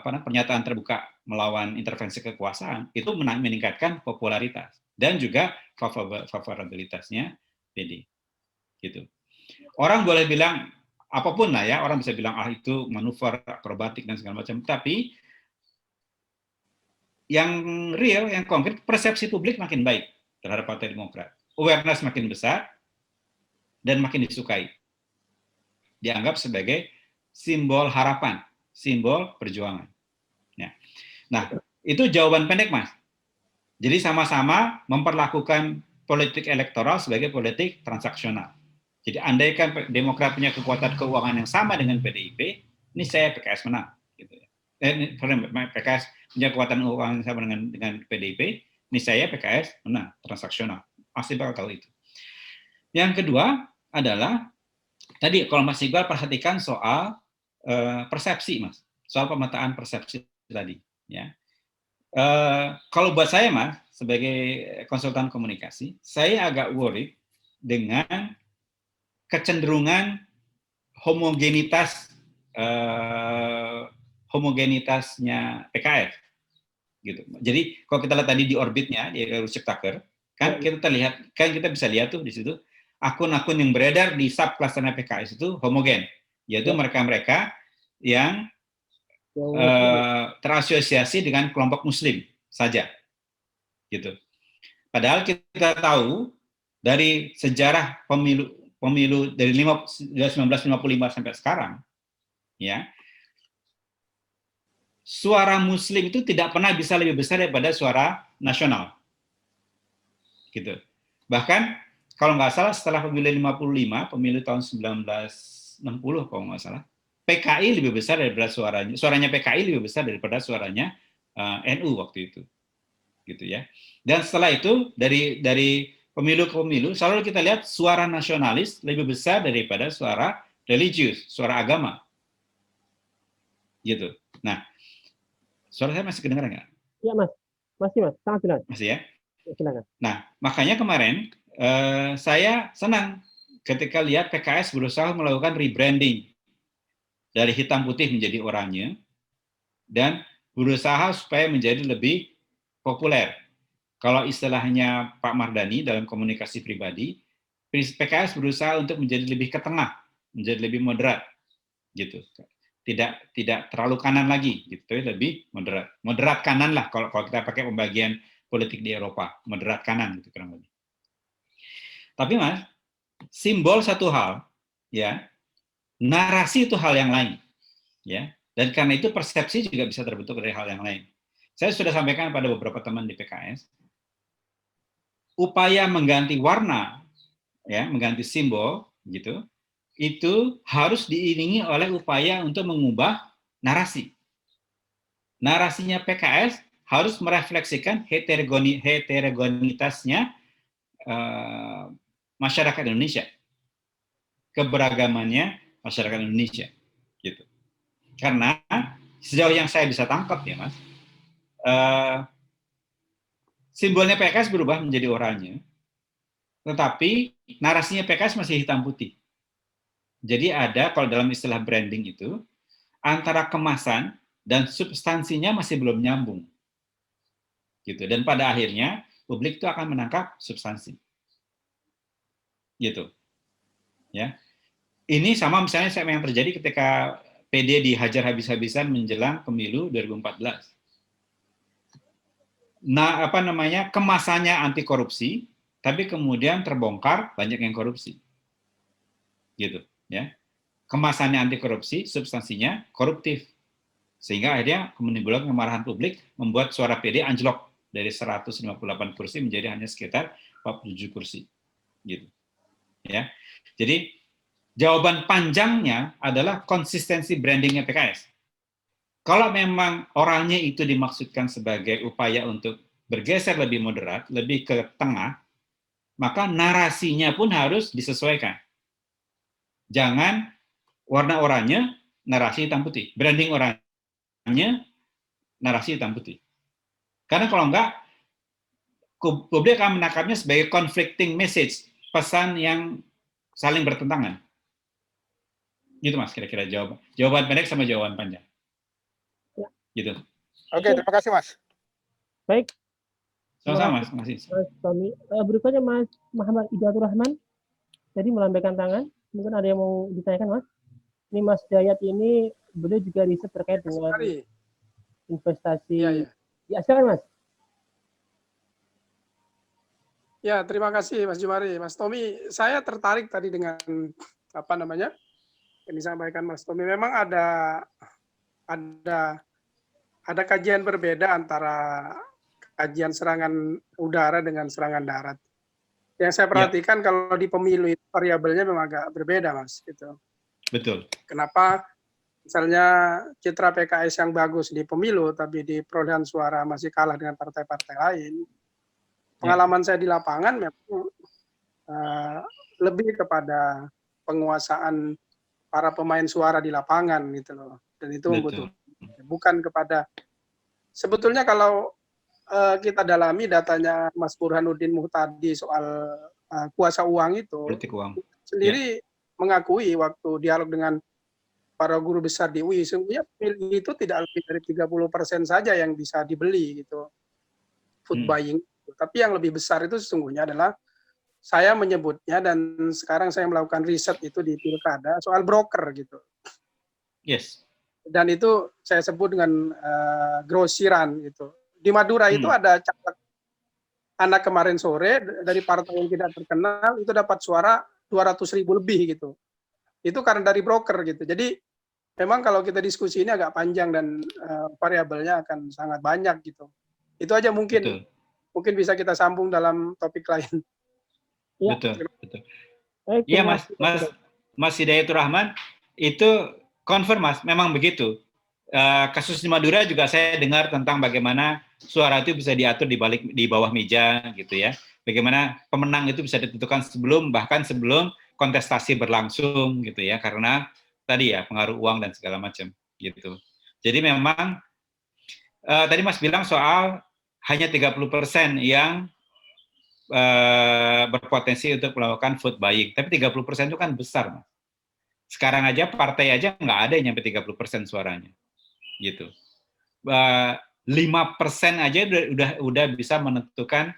pernyataan terbuka melawan intervensi kekuasaan, itu meningkatkan popularitas dan juga favorabilitasnya PD. Gitu. Orang boleh bilang apapun lah ya, orang bisa bilang itu manuver akrobatik dan segala macam, tapi yang real, yang konkret, persepsi publik makin baik terhadap Partai Demokrat. Awareness makin besar dan makin disukai. Dianggap sebagai simbol harapan, simbol perjuangan. Nah, itu jawaban pendek, Mas. Jadi sama-sama memperlakukan politik elektoral sebagai politik transaksional. Jadi andaikan Demokrat punya kekuatan keuangan yang sama dengan PDIP, ini saya PKS menang. Gitu ya. PKS punya kekuatan keuangan yang sama dengan PDIP, ini saya PKS menang, transaksional. Pasti bakal tahu itu. Yang kedua adalah, tadi kalau Mas Iqbal perhatikan soal persepsi, Mas. Soal pemetaan persepsi tadi. Ya. Kalau buat saya, Mas, sebagai konsultan komunikasi, saya agak worried dengan kecenderungan homogenitasnya PKS, gitu. Jadi kalau kita lihat tadi di orbitnya di RUU Ciptaker, kan kita bisa lihat tuh di situ akun-akun yang beredar di subklasternya PKS itu homogen, yaitu mereka-mereka yang terasosiasi dengan kelompok Muslim saja, gitu. Padahal kita tahu dari sejarah pemilu dari 1955 sampai sekarang, ya, suara Muslim itu tidak pernah bisa lebih besar daripada suara nasional, gitu. Bahkan kalau nggak salah setelah pemilu 55, pemilu tahun 1960 kalau nggak salah, PKI lebih besar daripada suaranya PKI lebih besar daripada suaranya NU waktu itu, gitu ya. Dan setelah itu dari pemilu ke pemilu selalu kita lihat suara nasionalis lebih besar daripada suara religius, suara agama, gitu. Nah, suara saya masih kedengaran nggak? Iya Mas, masih Mas, sangat jelas. Masih ya. Silakan. Nah, makanya kemarin saya senang ketika lihat PKS berusaha melakukan rebranding dari hitam putih menjadi oranye dan berusaha supaya menjadi lebih populer. Kalau istilahnya Pak Mardhani dalam komunikasi pribadi, PKS berusaha untuk menjadi lebih ke tengah, menjadi lebih moderat, gitu. Tidak terlalu kanan lagi, gitu, lebih moderat kanan lah kalau kita pakai pembagian politik di Eropa, moderat kanan gitu kurang lebih. Tapi Mas, simbol satu hal, ya, narasi itu hal yang lain, ya, dan karena itu persepsi juga bisa terbentuk dari hal yang lain. Saya sudah sampaikan pada beberapa teman di PKS, upaya mengganti warna, ya, mengganti simbol, gitu, itu harus diiringi oleh upaya untuk mengubah narasi. Narasinya PKS harus merefleksikan heterogenitasnya masyarakat Indonesia, keberagamannya masyarakat Indonesia, gitu. Karena sejauh yang saya bisa tangkap ya Mas, simbolnya PKS berubah menjadi oranye, tetapi narasinya PKS masih hitam putih. Jadi ada, kalau dalam istilah branding itu, antara kemasan dan substansinya masih belum nyambung, gitu. Dan pada akhirnya publik itu akan menangkap substansi, gitu. Ya, ini sama misalnya yang terjadi ketika PD dihajar habis-habisan menjelang pemilu 2014. Nah, apa namanya, kemasannya anti korupsi, tapi kemudian terbongkar banyak yang korupsi, gitu. Ya, kemasannya anti korupsi, substansinya koruptif, sehingga akhirnya menimbulkan kemarahan publik, membuat suara PD anjlok dari 158 kursi menjadi hanya sekitar 47 kursi, gitu. Ya, jadi jawaban panjangnya adalah konsistensi brandingnya PKS. Kalau memang orangnya itu dimaksudkan sebagai upaya untuk bergeser lebih moderat, lebih ke tengah, maka narasinya pun harus disesuaikan. Jangan warna oranye, narasi hitam putih. Branding oranye, narasi hitam putih. Karena kalau enggak, publik akan menangkapnya sebagai conflicting message, pesan yang saling bertentangan. Gitu Mas, kira-kira jawaban pendek sama jawaban panjang. Ya. Gitu. Oke, terima kasih Mas. Baik. Sama-sama Mas. Mas Tommy. Berikutnya Mas Muhammad Idatul Rahman. Jadi melambaikan tangan. Mungkin ada yang mau ditanyakan Mas. Ini Mas Dayat ini beliau juga riset terkait dengan investasi. Ya, silakan Mas. Ya, terima kasih Mas Jumari. Mas Tommy, saya tertarik tadi dengan apa namanya yang disampaikan Mas Tommy. Memang ada kajian berbeda antara kajian serangan udara dengan serangan darat. Yang saya perhatikan kalau di pemilu itu variabelnya memang agak berbeda, Mas. Gitu. Betul. Kenapa misalnya citra PKS yang bagus di pemilu, tapi di perolehan suara masih kalah dengan partai-partai lain. Pengalaman saya di lapangan memang lebih kepada penguasaan para pemain suara di lapangan gitu loh. Dan itu bukan kepada, sebetulnya kalau kita dalami datanya Mas Burhanuddin Muhtadi soal kuasa uang itu, uang. Sendiri mengakui waktu dialog dengan para guru besar di UI, sebenarnya itu tidak lebih dari 30% saja yang bisa dibeli gitu, food buying. Tapi yang lebih besar itu sesungguhnya adalah, saya menyebutnya dan sekarang saya melakukan riset itu di pilkada soal broker gitu. Yes. Dan itu saya sebut dengan grosiran gitu. Di Madura itu ada caleg anak kemarin sore dari partai yang tidak terkenal itu dapat suara 200.000 lebih gitu. Itu karena dari broker gitu. Jadi memang kalau kita diskusi ini agak panjang dan variabelnya akan sangat banyak gitu. Itu aja mungkin bisa kita sambung dalam topik lain. Ya. Betul. Iya Mas Hidayatul Rahman, itu confirm Mas, memang begitu. Kasus di Madura juga saya dengar tentang bagaimana suara itu bisa diatur di bawah meja gitu ya. Bagaimana pemenang itu bisa ditentukan bahkan sebelum kontestasi berlangsung gitu ya, karena tadi ya pengaruh uang dan segala macam gitu. Jadi memang tadi Mas bilang soal hanya 30% yang berpotensi untuk melakukan vote buying, tapi 30% itu kan besar Mas. Sekarang aja partai aja nggak ada yang nyampe 30% suaranya. Gitu. 5% aja udah bisa menentukan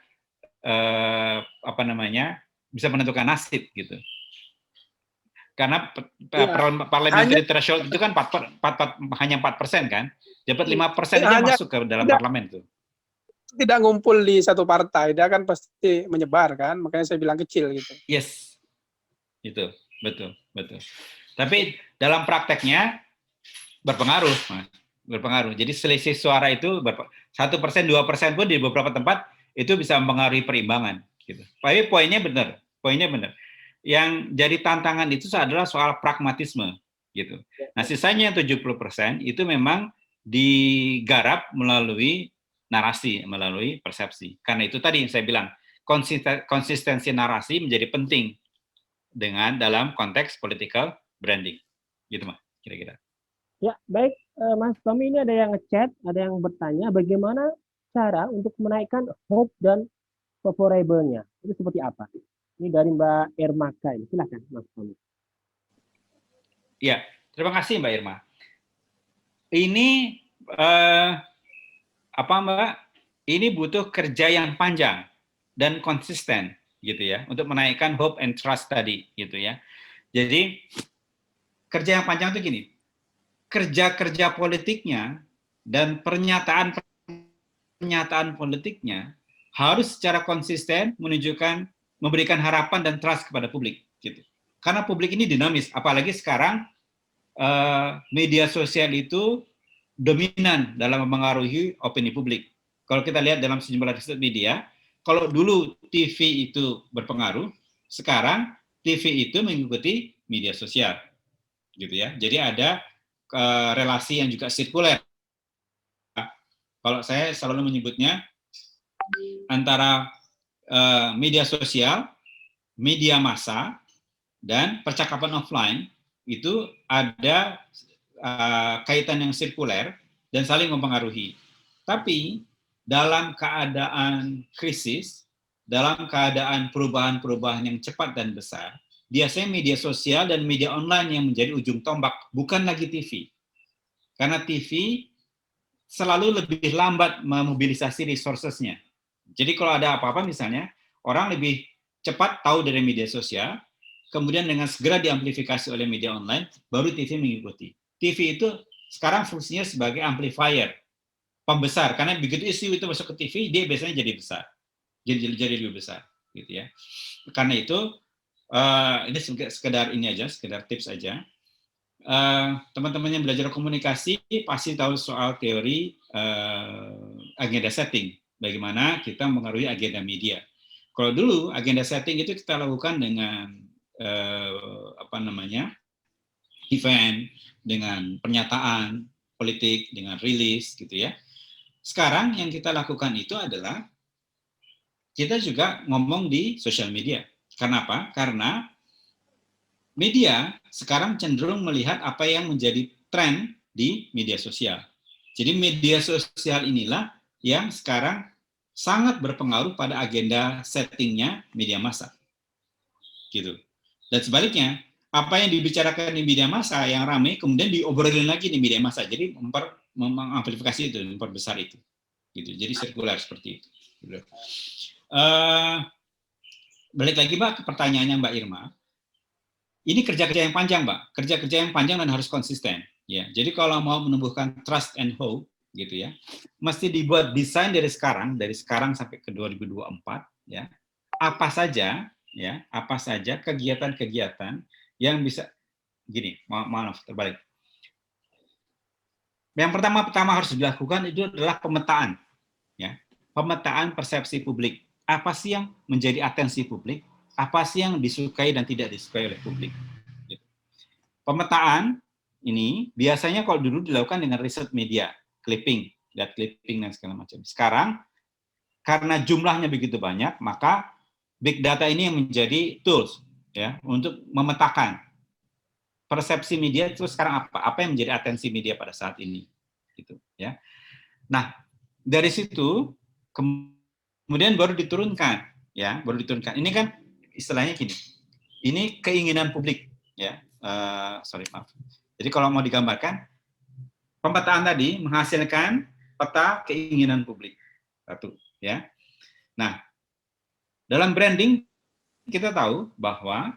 bisa menentukan nasib gitu. Karena Iya. parliamentary threshold itu kan hanya 4% kan, dapat 5% aja Hanya masuk ke dalam tidak- parlemen tuh. tidak ngumpul di satu partai, dia kan pasti menyebar kan, makanya saya bilang kecil gitu. Yes, itu betul. Tapi dalam prakteknya berpengaruh, Mas. Berpengaruh. Jadi selisih suara itu 1%, 2% pun di beberapa tempat itu bisa mempengaruhi perimbangan. Gitu. Tapi poinnya benar. Yang jadi tantangan itu adalah soal pragmatisme. Gitu. Nah sisanya 70% itu memang digarap melalui narasi, melalui persepsi. Karena itu tadi yang saya bilang, konsistensi narasi menjadi penting dengan dalam konteks political branding. Gitu, Mas, kira-kira. Ya, baik, Mas Tommy, ini ada yang ngechat, ada yang bertanya bagaimana cara untuk menaikkan hope dan favorable-nya. Itu seperti apa? Ini dari Mbak Irma Kai. Silakan, Mas Tommy. Ya, terima kasih Mbak Irma. Ini apa Mbak? Ini butuh kerja yang panjang dan konsisten gitu ya untuk menaikkan hope and trust tadi gitu ya. Jadi kerja yang panjang itu gini. Kerja politiknya dan pernyataan politiknya harus secara konsisten memberikan harapan dan trust kepada publik gitu. Karena publik ini dinamis, apalagi sekarang media sosial itu dominan dalam mempengaruhi opini publik. Kalau kita lihat dalam sejumlah riset media, kalau dulu TV itu berpengaruh, sekarang TV itu mengikuti media sosial, gitu ya. Jadi ada relasi yang juga sirkuler. Kalau saya selalu menyebutnya antara media sosial, media massa, dan percakapan offline itu ada kaitan yang sirkuler dan saling mempengaruhi. Tapi dalam keadaan krisis, dalam keadaan perubahan-perubahan yang cepat dan besar, biasanya media sosial dan media online yang menjadi ujung tombak, bukan lagi TV. Karena TV selalu lebih lambat memobilisasi resources-nya. Jadi kalau ada apa-apa misalnya, orang lebih cepat tahu dari media sosial, kemudian dengan segera diamplifikasi oleh media online, baru TV mengikuti. TV itu sekarang fungsinya sebagai amplifier, pembesar, karena begitu isu itu masuk ke TV, dia biasanya jadi besar, jadi lebih besar, gitu ya. Karena itu ini sekedar tips aja. Teman-teman yang belajar komunikasi pasti tahu soal teori agenda setting, bagaimana kita mempengaruhi agenda media. Kalau dulu agenda setting itu kita lakukan dengan event, dengan pernyataan politik, dengan rilis, gitu ya. Sekarang yang kita lakukan itu adalah kita juga ngomong di sosial media. Kenapa? Karena media sekarang cenderung melihat apa yang menjadi tren di media sosial. Jadi media sosial inilah yang sekarang sangat berpengaruh pada agenda settingnya media massa. Gitu. Dan sebaliknya, apa yang dibicarakan di media massa yang ramai kemudian diobrolin lagi di media massa. Jadi mengamplifikasi itu, memperbesar itu. Gitu. Jadi sirkular seperti itu. Gitu. Balik lagi Mbak ke pertanyaannya Mbak Irma. Ini kerja-kerja yang panjang, Mbak. Kerja-kerja yang panjang dan harus konsisten. Ya, jadi kalau mau menumbuhkan trust and hope, gitu ya, mesti dibuat desain dari sekarang sampai ke 2024, ya. Apa saja kegiatan-kegiatan yang bisa gini, maaf terbalik. Yang pertama harus dilakukan itu adalah pemetaan, ya. Pemetaan persepsi publik. Apa sih yang menjadi atensi publik? Apa sih yang disukai dan tidak disukai oleh publik? Pemetaan ini biasanya kalau dulu dilakukan dengan riset media, clipping dan segala macam. Sekarang karena jumlahnya begitu banyak, maka big data ini yang menjadi tools ya untuk memetakan persepsi media itu sekarang apa yang menjadi atensi media pada saat ini, gitu ya. Nah dari situ kemudian baru diturunkan, ya baru diturunkan. Ini kan istilahnya gini, ini keinginan publik, ya. Maaf. Jadi kalau mau digambarkan, pemetaan tadi menghasilkan peta keinginan publik. Satu, ya. Nah, dalam branding kita tahu bahwa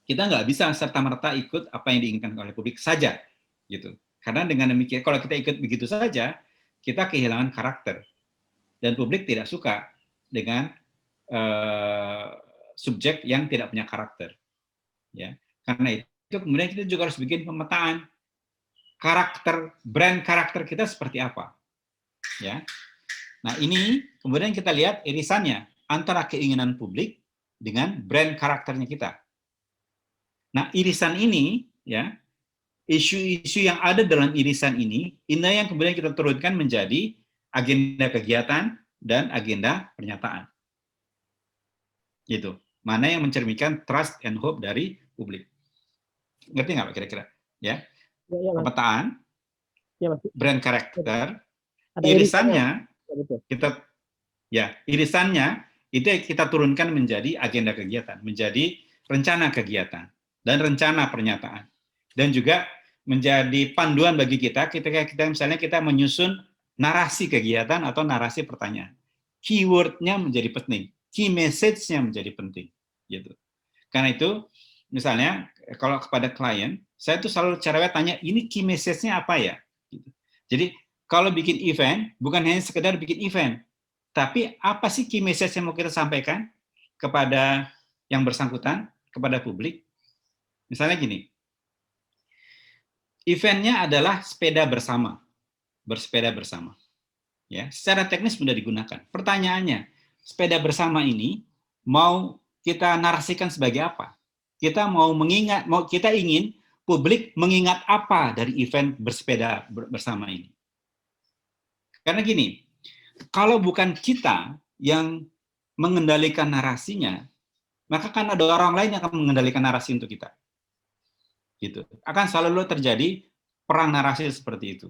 kita nggak bisa serta-merta ikut apa yang diinginkan oleh publik saja, gitu. Karena dengan demikian, kalau kita ikut begitu saja, kita kehilangan karakter. Dan publik tidak suka dengan subjek yang tidak punya karakter. Ya, karena itu kemudian kita juga harus bikin pemetaan karakter, brand karakter kita seperti apa. Ya, nah ini kemudian kita lihat irisannya antara keinginan publik dengan brand karakternya kita. Nah, irisan ini, ya, isu-isu yang ada dalam irisan ini yang kemudian kita turunkan menjadi agenda kegiatan dan agenda pernyataan. Gitu. Mana yang mencerminkan trust and hope dari publik. Ngerti nggak Pak kira-kira? Ya. Ya, Mas. Pemetaan, Ya, Mas. brand karakter, Ada irisannya, Ya, betul. irisannya itu kita turunkan menjadi agenda kegiatan, menjadi rencana kegiatan dan rencana pernyataan. Dan juga menjadi panduan bagi kita ketika misalnya kita menyusun narasi kegiatan atau narasi pertanyaan. Keyword-nya menjadi penting, key message-nya menjadi penting, gitu. Karena itu, misalnya kalau kepada klien, saya tuh selalu cara tanya, ini key message-nya apa ya? Gitu. Jadi kalau bikin event, bukan hanya sekedar bikin event, tapi apa sih key message yang mau kita sampaikan kepada yang bersangkutan, kepada publik? Misalnya gini, eventnya adalah sepeda bersama, bersepeda bersama. Ya, secara teknis mudah digunakan. Pertanyaannya, sepeda bersama ini mau kita narasikan sebagai apa? Kita kita ingin publik mengingat apa dari event bersepeda bersama ini? Karena gini, kalau bukan kita yang mengendalikan narasinya, maka kan ada orang lain yang akan mengendalikan narasi untuk kita. Gitu. Akan selalu terjadi perang narasi seperti itu.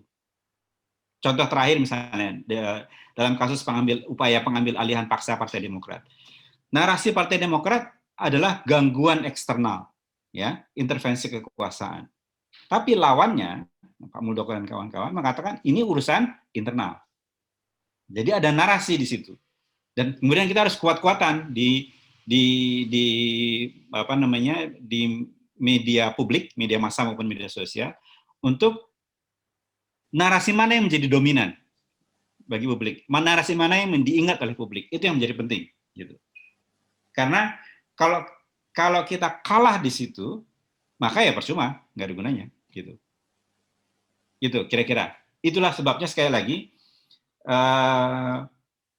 Contoh terakhir misalnya dalam kasus upaya pengambil alihan paksa Partai Demokrat. Narasi Partai Demokrat adalah gangguan eksternal, ya, intervensi kekuasaan. Tapi lawannya, Pak Muldoko dan kawan-kawan mengatakan ini urusan internal. Jadi ada narasi di situ. Dan kemudian kita harus kuat-kuatan di media publik, media massa maupun media sosial untuk narasi mana yang menjadi dominan bagi publik, narasi mana yang diingat oleh publik, itu yang menjadi penting, gitu. Karena kalau kita kalah di situ, maka ya percuma, nggak ada gunanya, gitu. Gitu, kira-kira. Itulah sebabnya sekali lagi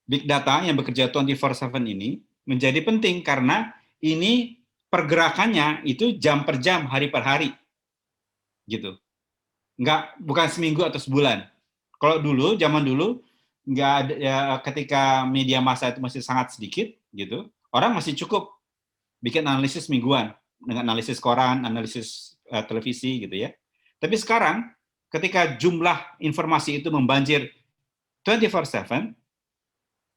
big data yang bekerja 24/7 ini menjadi penting karena ini pergerakannya itu jam per jam, hari per hari, gitu. Bukan seminggu atau sebulan. Kalau dulu, zaman dulu, nggak ada, ya, ketika media massa itu masih sangat sedikit, gitu, orang masih cukup bikin analisis mingguan dengan analisis koran, analisis televisi, gitu ya. Tapi sekarang, ketika jumlah informasi itu membanjir 24/7,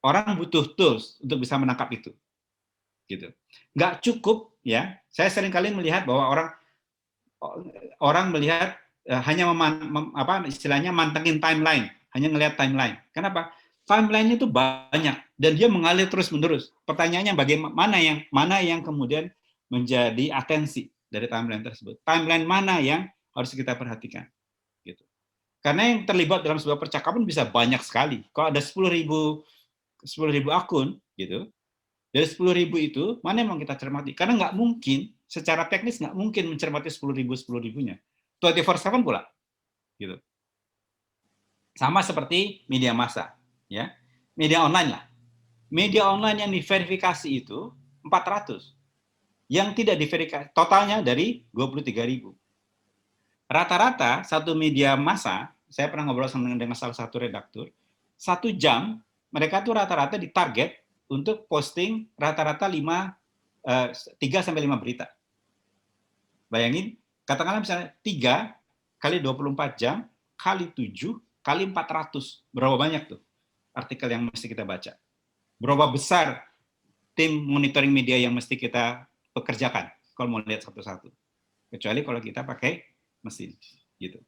orang butuh tools untuk bisa menangkap itu, gitu. Nggak cukup, ya. Saya seringkali melihat bahwa orang melihat hanya istilahnya mantengin timeline, hanya ngelihat timeline. Kenapa? Timeline-nya itu banyak dan dia mengalir terus-menerus. Pertanyaannya mana yang kemudian menjadi atensi dari timeline tersebut? Timeline mana yang harus kita perhatikan? Gitu. Karena yang terlibat dalam sebuah percakapan bisa banyak sekali. Kalau ada 10.000 akun, gitu, dari 10.000 itu mana yang mau kita cermati? Karena nggak mungkin, secara teknis nggak mungkin mencermati 10.000-nya. 24/7 pula, gitu. Sama seperti media massa, ya, media online lah. Media online yang diverifikasi itu 400, yang tidak diverifikasi totalnya dari 23.000. Rata-rata satu media massa, saya pernah ngobrol dengan salah satu redaktur, 1 jam mereka tuh rata-rata ditarget untuk posting rata-rata 3-5 berita. Bayangin. Katakanlah misalnya 3 kali 24 jam kali 7 kali 400. Berapa banyak tuh artikel yang mesti kita baca? Berapa besar tim monitoring media yang mesti kita pekerjakan kalau mau lihat satu-satu? Kecuali kalau kita pakai mesin, gitu.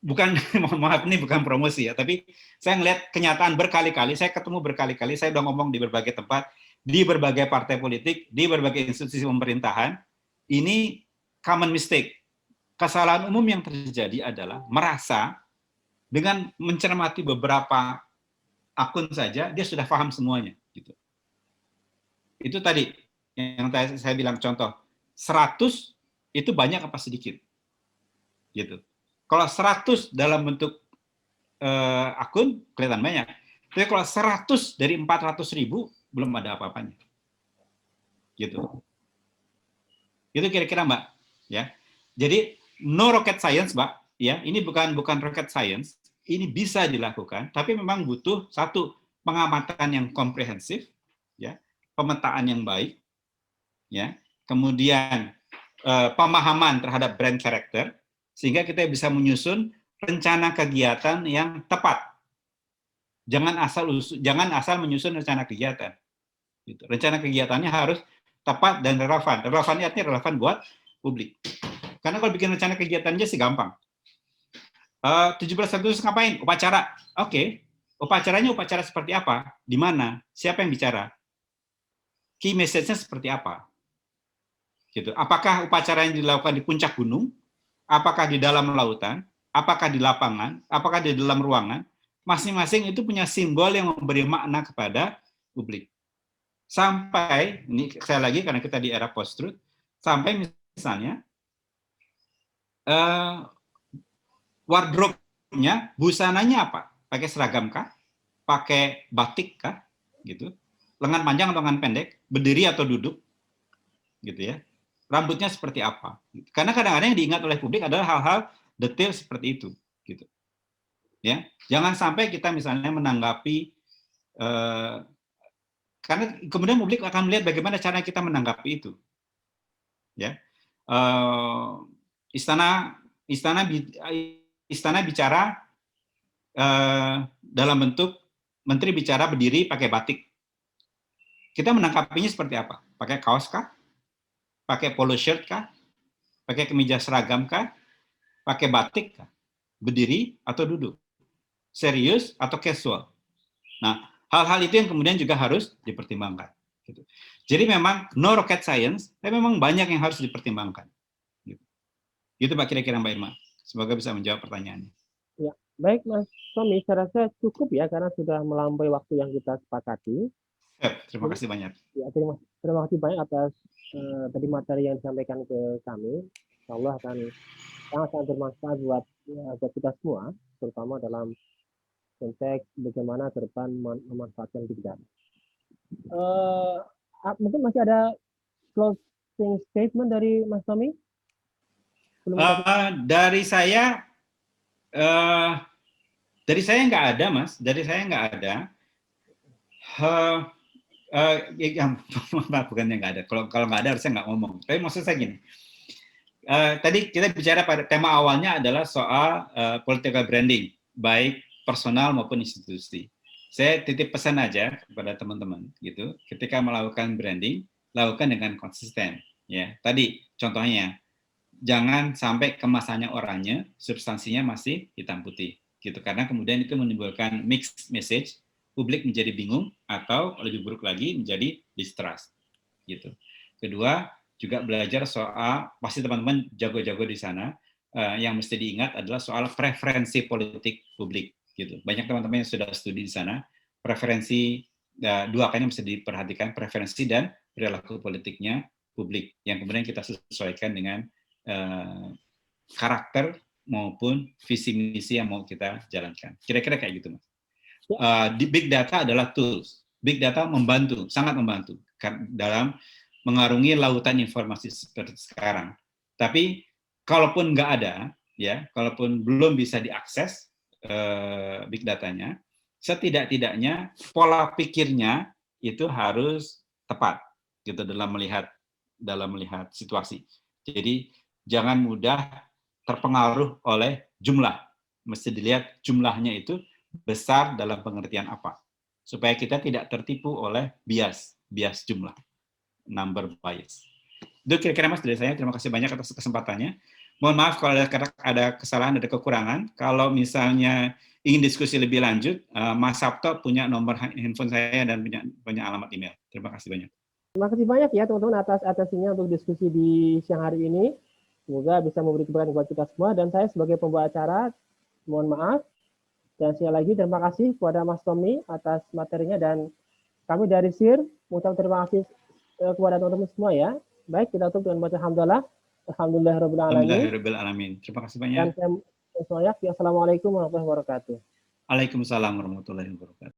Bukan, mohon maaf, ini bukan promosi ya, tapi saya ngelihat kenyataan berkali-kali, saya ketemu berkali-kali, saya udah ngomong di berbagai tempat, di berbagai partai politik, di berbagai institusi pemerintahan, ini common mistake. Kesalahan umum yang terjadi adalah merasa dengan mencermati beberapa akun saja, dia sudah paham semuanya. Gitu. Itu tadi yang saya bilang contoh, 100 itu banyak apa sedikit. Gitu. Kalau 100 dalam bentuk akun, kelihatan banyak. Tapi kalau 100 dari 400.000, belum ada apa-apanya. Gitu. Itu kira-kira, Mbak. Ya. Jadi, no rocket science, Mbak. Ya, ini bukan rocket science. Ini bisa dilakukan, tapi memang butuh satu, pengamatan yang komprehensif, ya, pemetaan yang baik, ya, kemudian pemahaman terhadap brand character, sehingga kita bisa menyusun rencana kegiatan yang tepat. Jangan asal menyusun rencana kegiatan. Gitu. Rencana kegiatannya harus tepat dan relevan. Relevannya artinya relevan buat publik. Karena kalau bikin rencana kegiatannya sih gampang. 17 Agustus ngapain? Upacara. Oke. Upacaranya upacara seperti apa? Di mana? Siapa yang bicara? Key message-nya seperti apa? Gitu. Apakah upacara yang dilakukan di puncak gunung? Apakah di dalam lautan? Apakah di lapangan, apakah di dalam ruangan, masing-masing itu punya simbol yang memberi makna kepada publik. Sampai, ini saya lagi karena kita di era post-truth, sampai misalnya wardrobe-nya, busananya apa? Pakai seragam kah? Pakai batik kah? Gitu. Lengan panjang atau lengan pendek? Berdiri atau duduk? Gitu ya. Rambutnya seperti apa? Karena kadang-kadang yang diingat oleh publik adalah hal-hal detail seperti itu, gitu. Ya, jangan sampai kita misalnya menanggapi, karena kemudian publik akan melihat bagaimana cara kita menanggapi itu. Ya, istana bicara dalam bentuk menteri bicara berdiri pakai batik. Kita menanggapinya seperti apa? Pakai kaos kah? Pakai polo shirt kah? Pakai kemeja seragam kah? Pakai batik kah? Berdiri atau duduk? Serius atau casual? Nah, hal-hal itu yang kemudian juga harus dipertimbangkan. Gitu. Jadi memang no rocket science, tapi memang banyak yang harus dipertimbangkan. Gitu Pak kira-kira Mbak Irma. Semoga bisa menjawab pertanyaannya. Ya, baik Mas Tommy, saya rasa cukup ya karena sudah melampaui waktu yang kita sepakati. Terima kasih banyak. Ya, terima kasih banyak atas tadi materi yang disampaikan ke kami. Insya Allah akan sangat bermanfaat buat kita semua, terutama dalam konteks bagaimana ke depan memanfaatkan big data. Mungkin masih ada closing statement dari Mas Tommy? Dari saya nggak ada, Mas. Dari saya nggak ada. Bukannya nggak ada. Kalau nggak ada harusnya nggak ngomong. Tapi maksud saya gini. Tadi kita bicara pada tema awalnya adalah soal political branding, baik personal maupun institusi. Saya titip pesan aja kepada teman-teman, gitu. Ketika melakukan branding, lakukan dengan konsisten. Ya, tadi contohnya, jangan sampai kemasannya oranye, substansinya masih hitam putih, gitu. Karena kemudian itu menimbulkan mixed message, publik menjadi bingung atau lebih buruk lagi menjadi distrust, gitu. Kedua, juga belajar soal, pasti teman-teman jago-jago di sana, yang mesti diingat adalah soal preferensi politik publik. Gitu. Banyak teman-teman yang sudah studi di sana, preferensi, dua kali mesti diperhatikan, preferensi dan perilaku politiknya publik, yang kemudian kita sesuaikan dengan karakter maupun visi misi yang mau kita jalankan. Kira-kira kayak gitu, Mas. Di big data adalah tools. Big data membantu, sangat membantu dalam mengarungi lautan informasi seperti sekarang. Tapi kalaupun nggak ada, ya, kalaupun belum bisa diakses big datanya, setidak-tidaknya pola pikirnya itu harus tepat, gitu dalam melihat situasi. Jadi jangan mudah terpengaruh oleh jumlah. Mesti dilihat jumlahnya itu besar dalam pengertian apa, supaya kita tidak tertipu oleh bias jumlah. Number bias. Itu kira-kira Mas dari saya. Terima kasih banyak atas kesempatannya. Mohon maaf kalau ada kesalahan, ada kekurangan. Kalau misalnya ingin diskusi lebih lanjut, Mas Sabto punya nomor handphone saya dan punya alamat email. Terima Terima kasih banyak. Terima kasih banyak ya teman-teman atas atensinya untuk diskusi di siang hari ini. Semoga bisa memberi kebaikan buat kita semua. Dan saya sebagai pembawa acara, mohon maaf. Dan sekali lagi terima kasih kepada Mas Tommy atas materinya. Dan kami dari SIR mengucapkan terima kasih kepada teman-teman semua ya. Baik, kita tutup dengan baca hamdalah. Alhamdulillahirabbil alamin. Terima kasih banyak. Dan saya semuanya, assalamualaikum warahmatullahi wabarakatuh. Waalaikumsalam warahmatullahi wabarakatuh.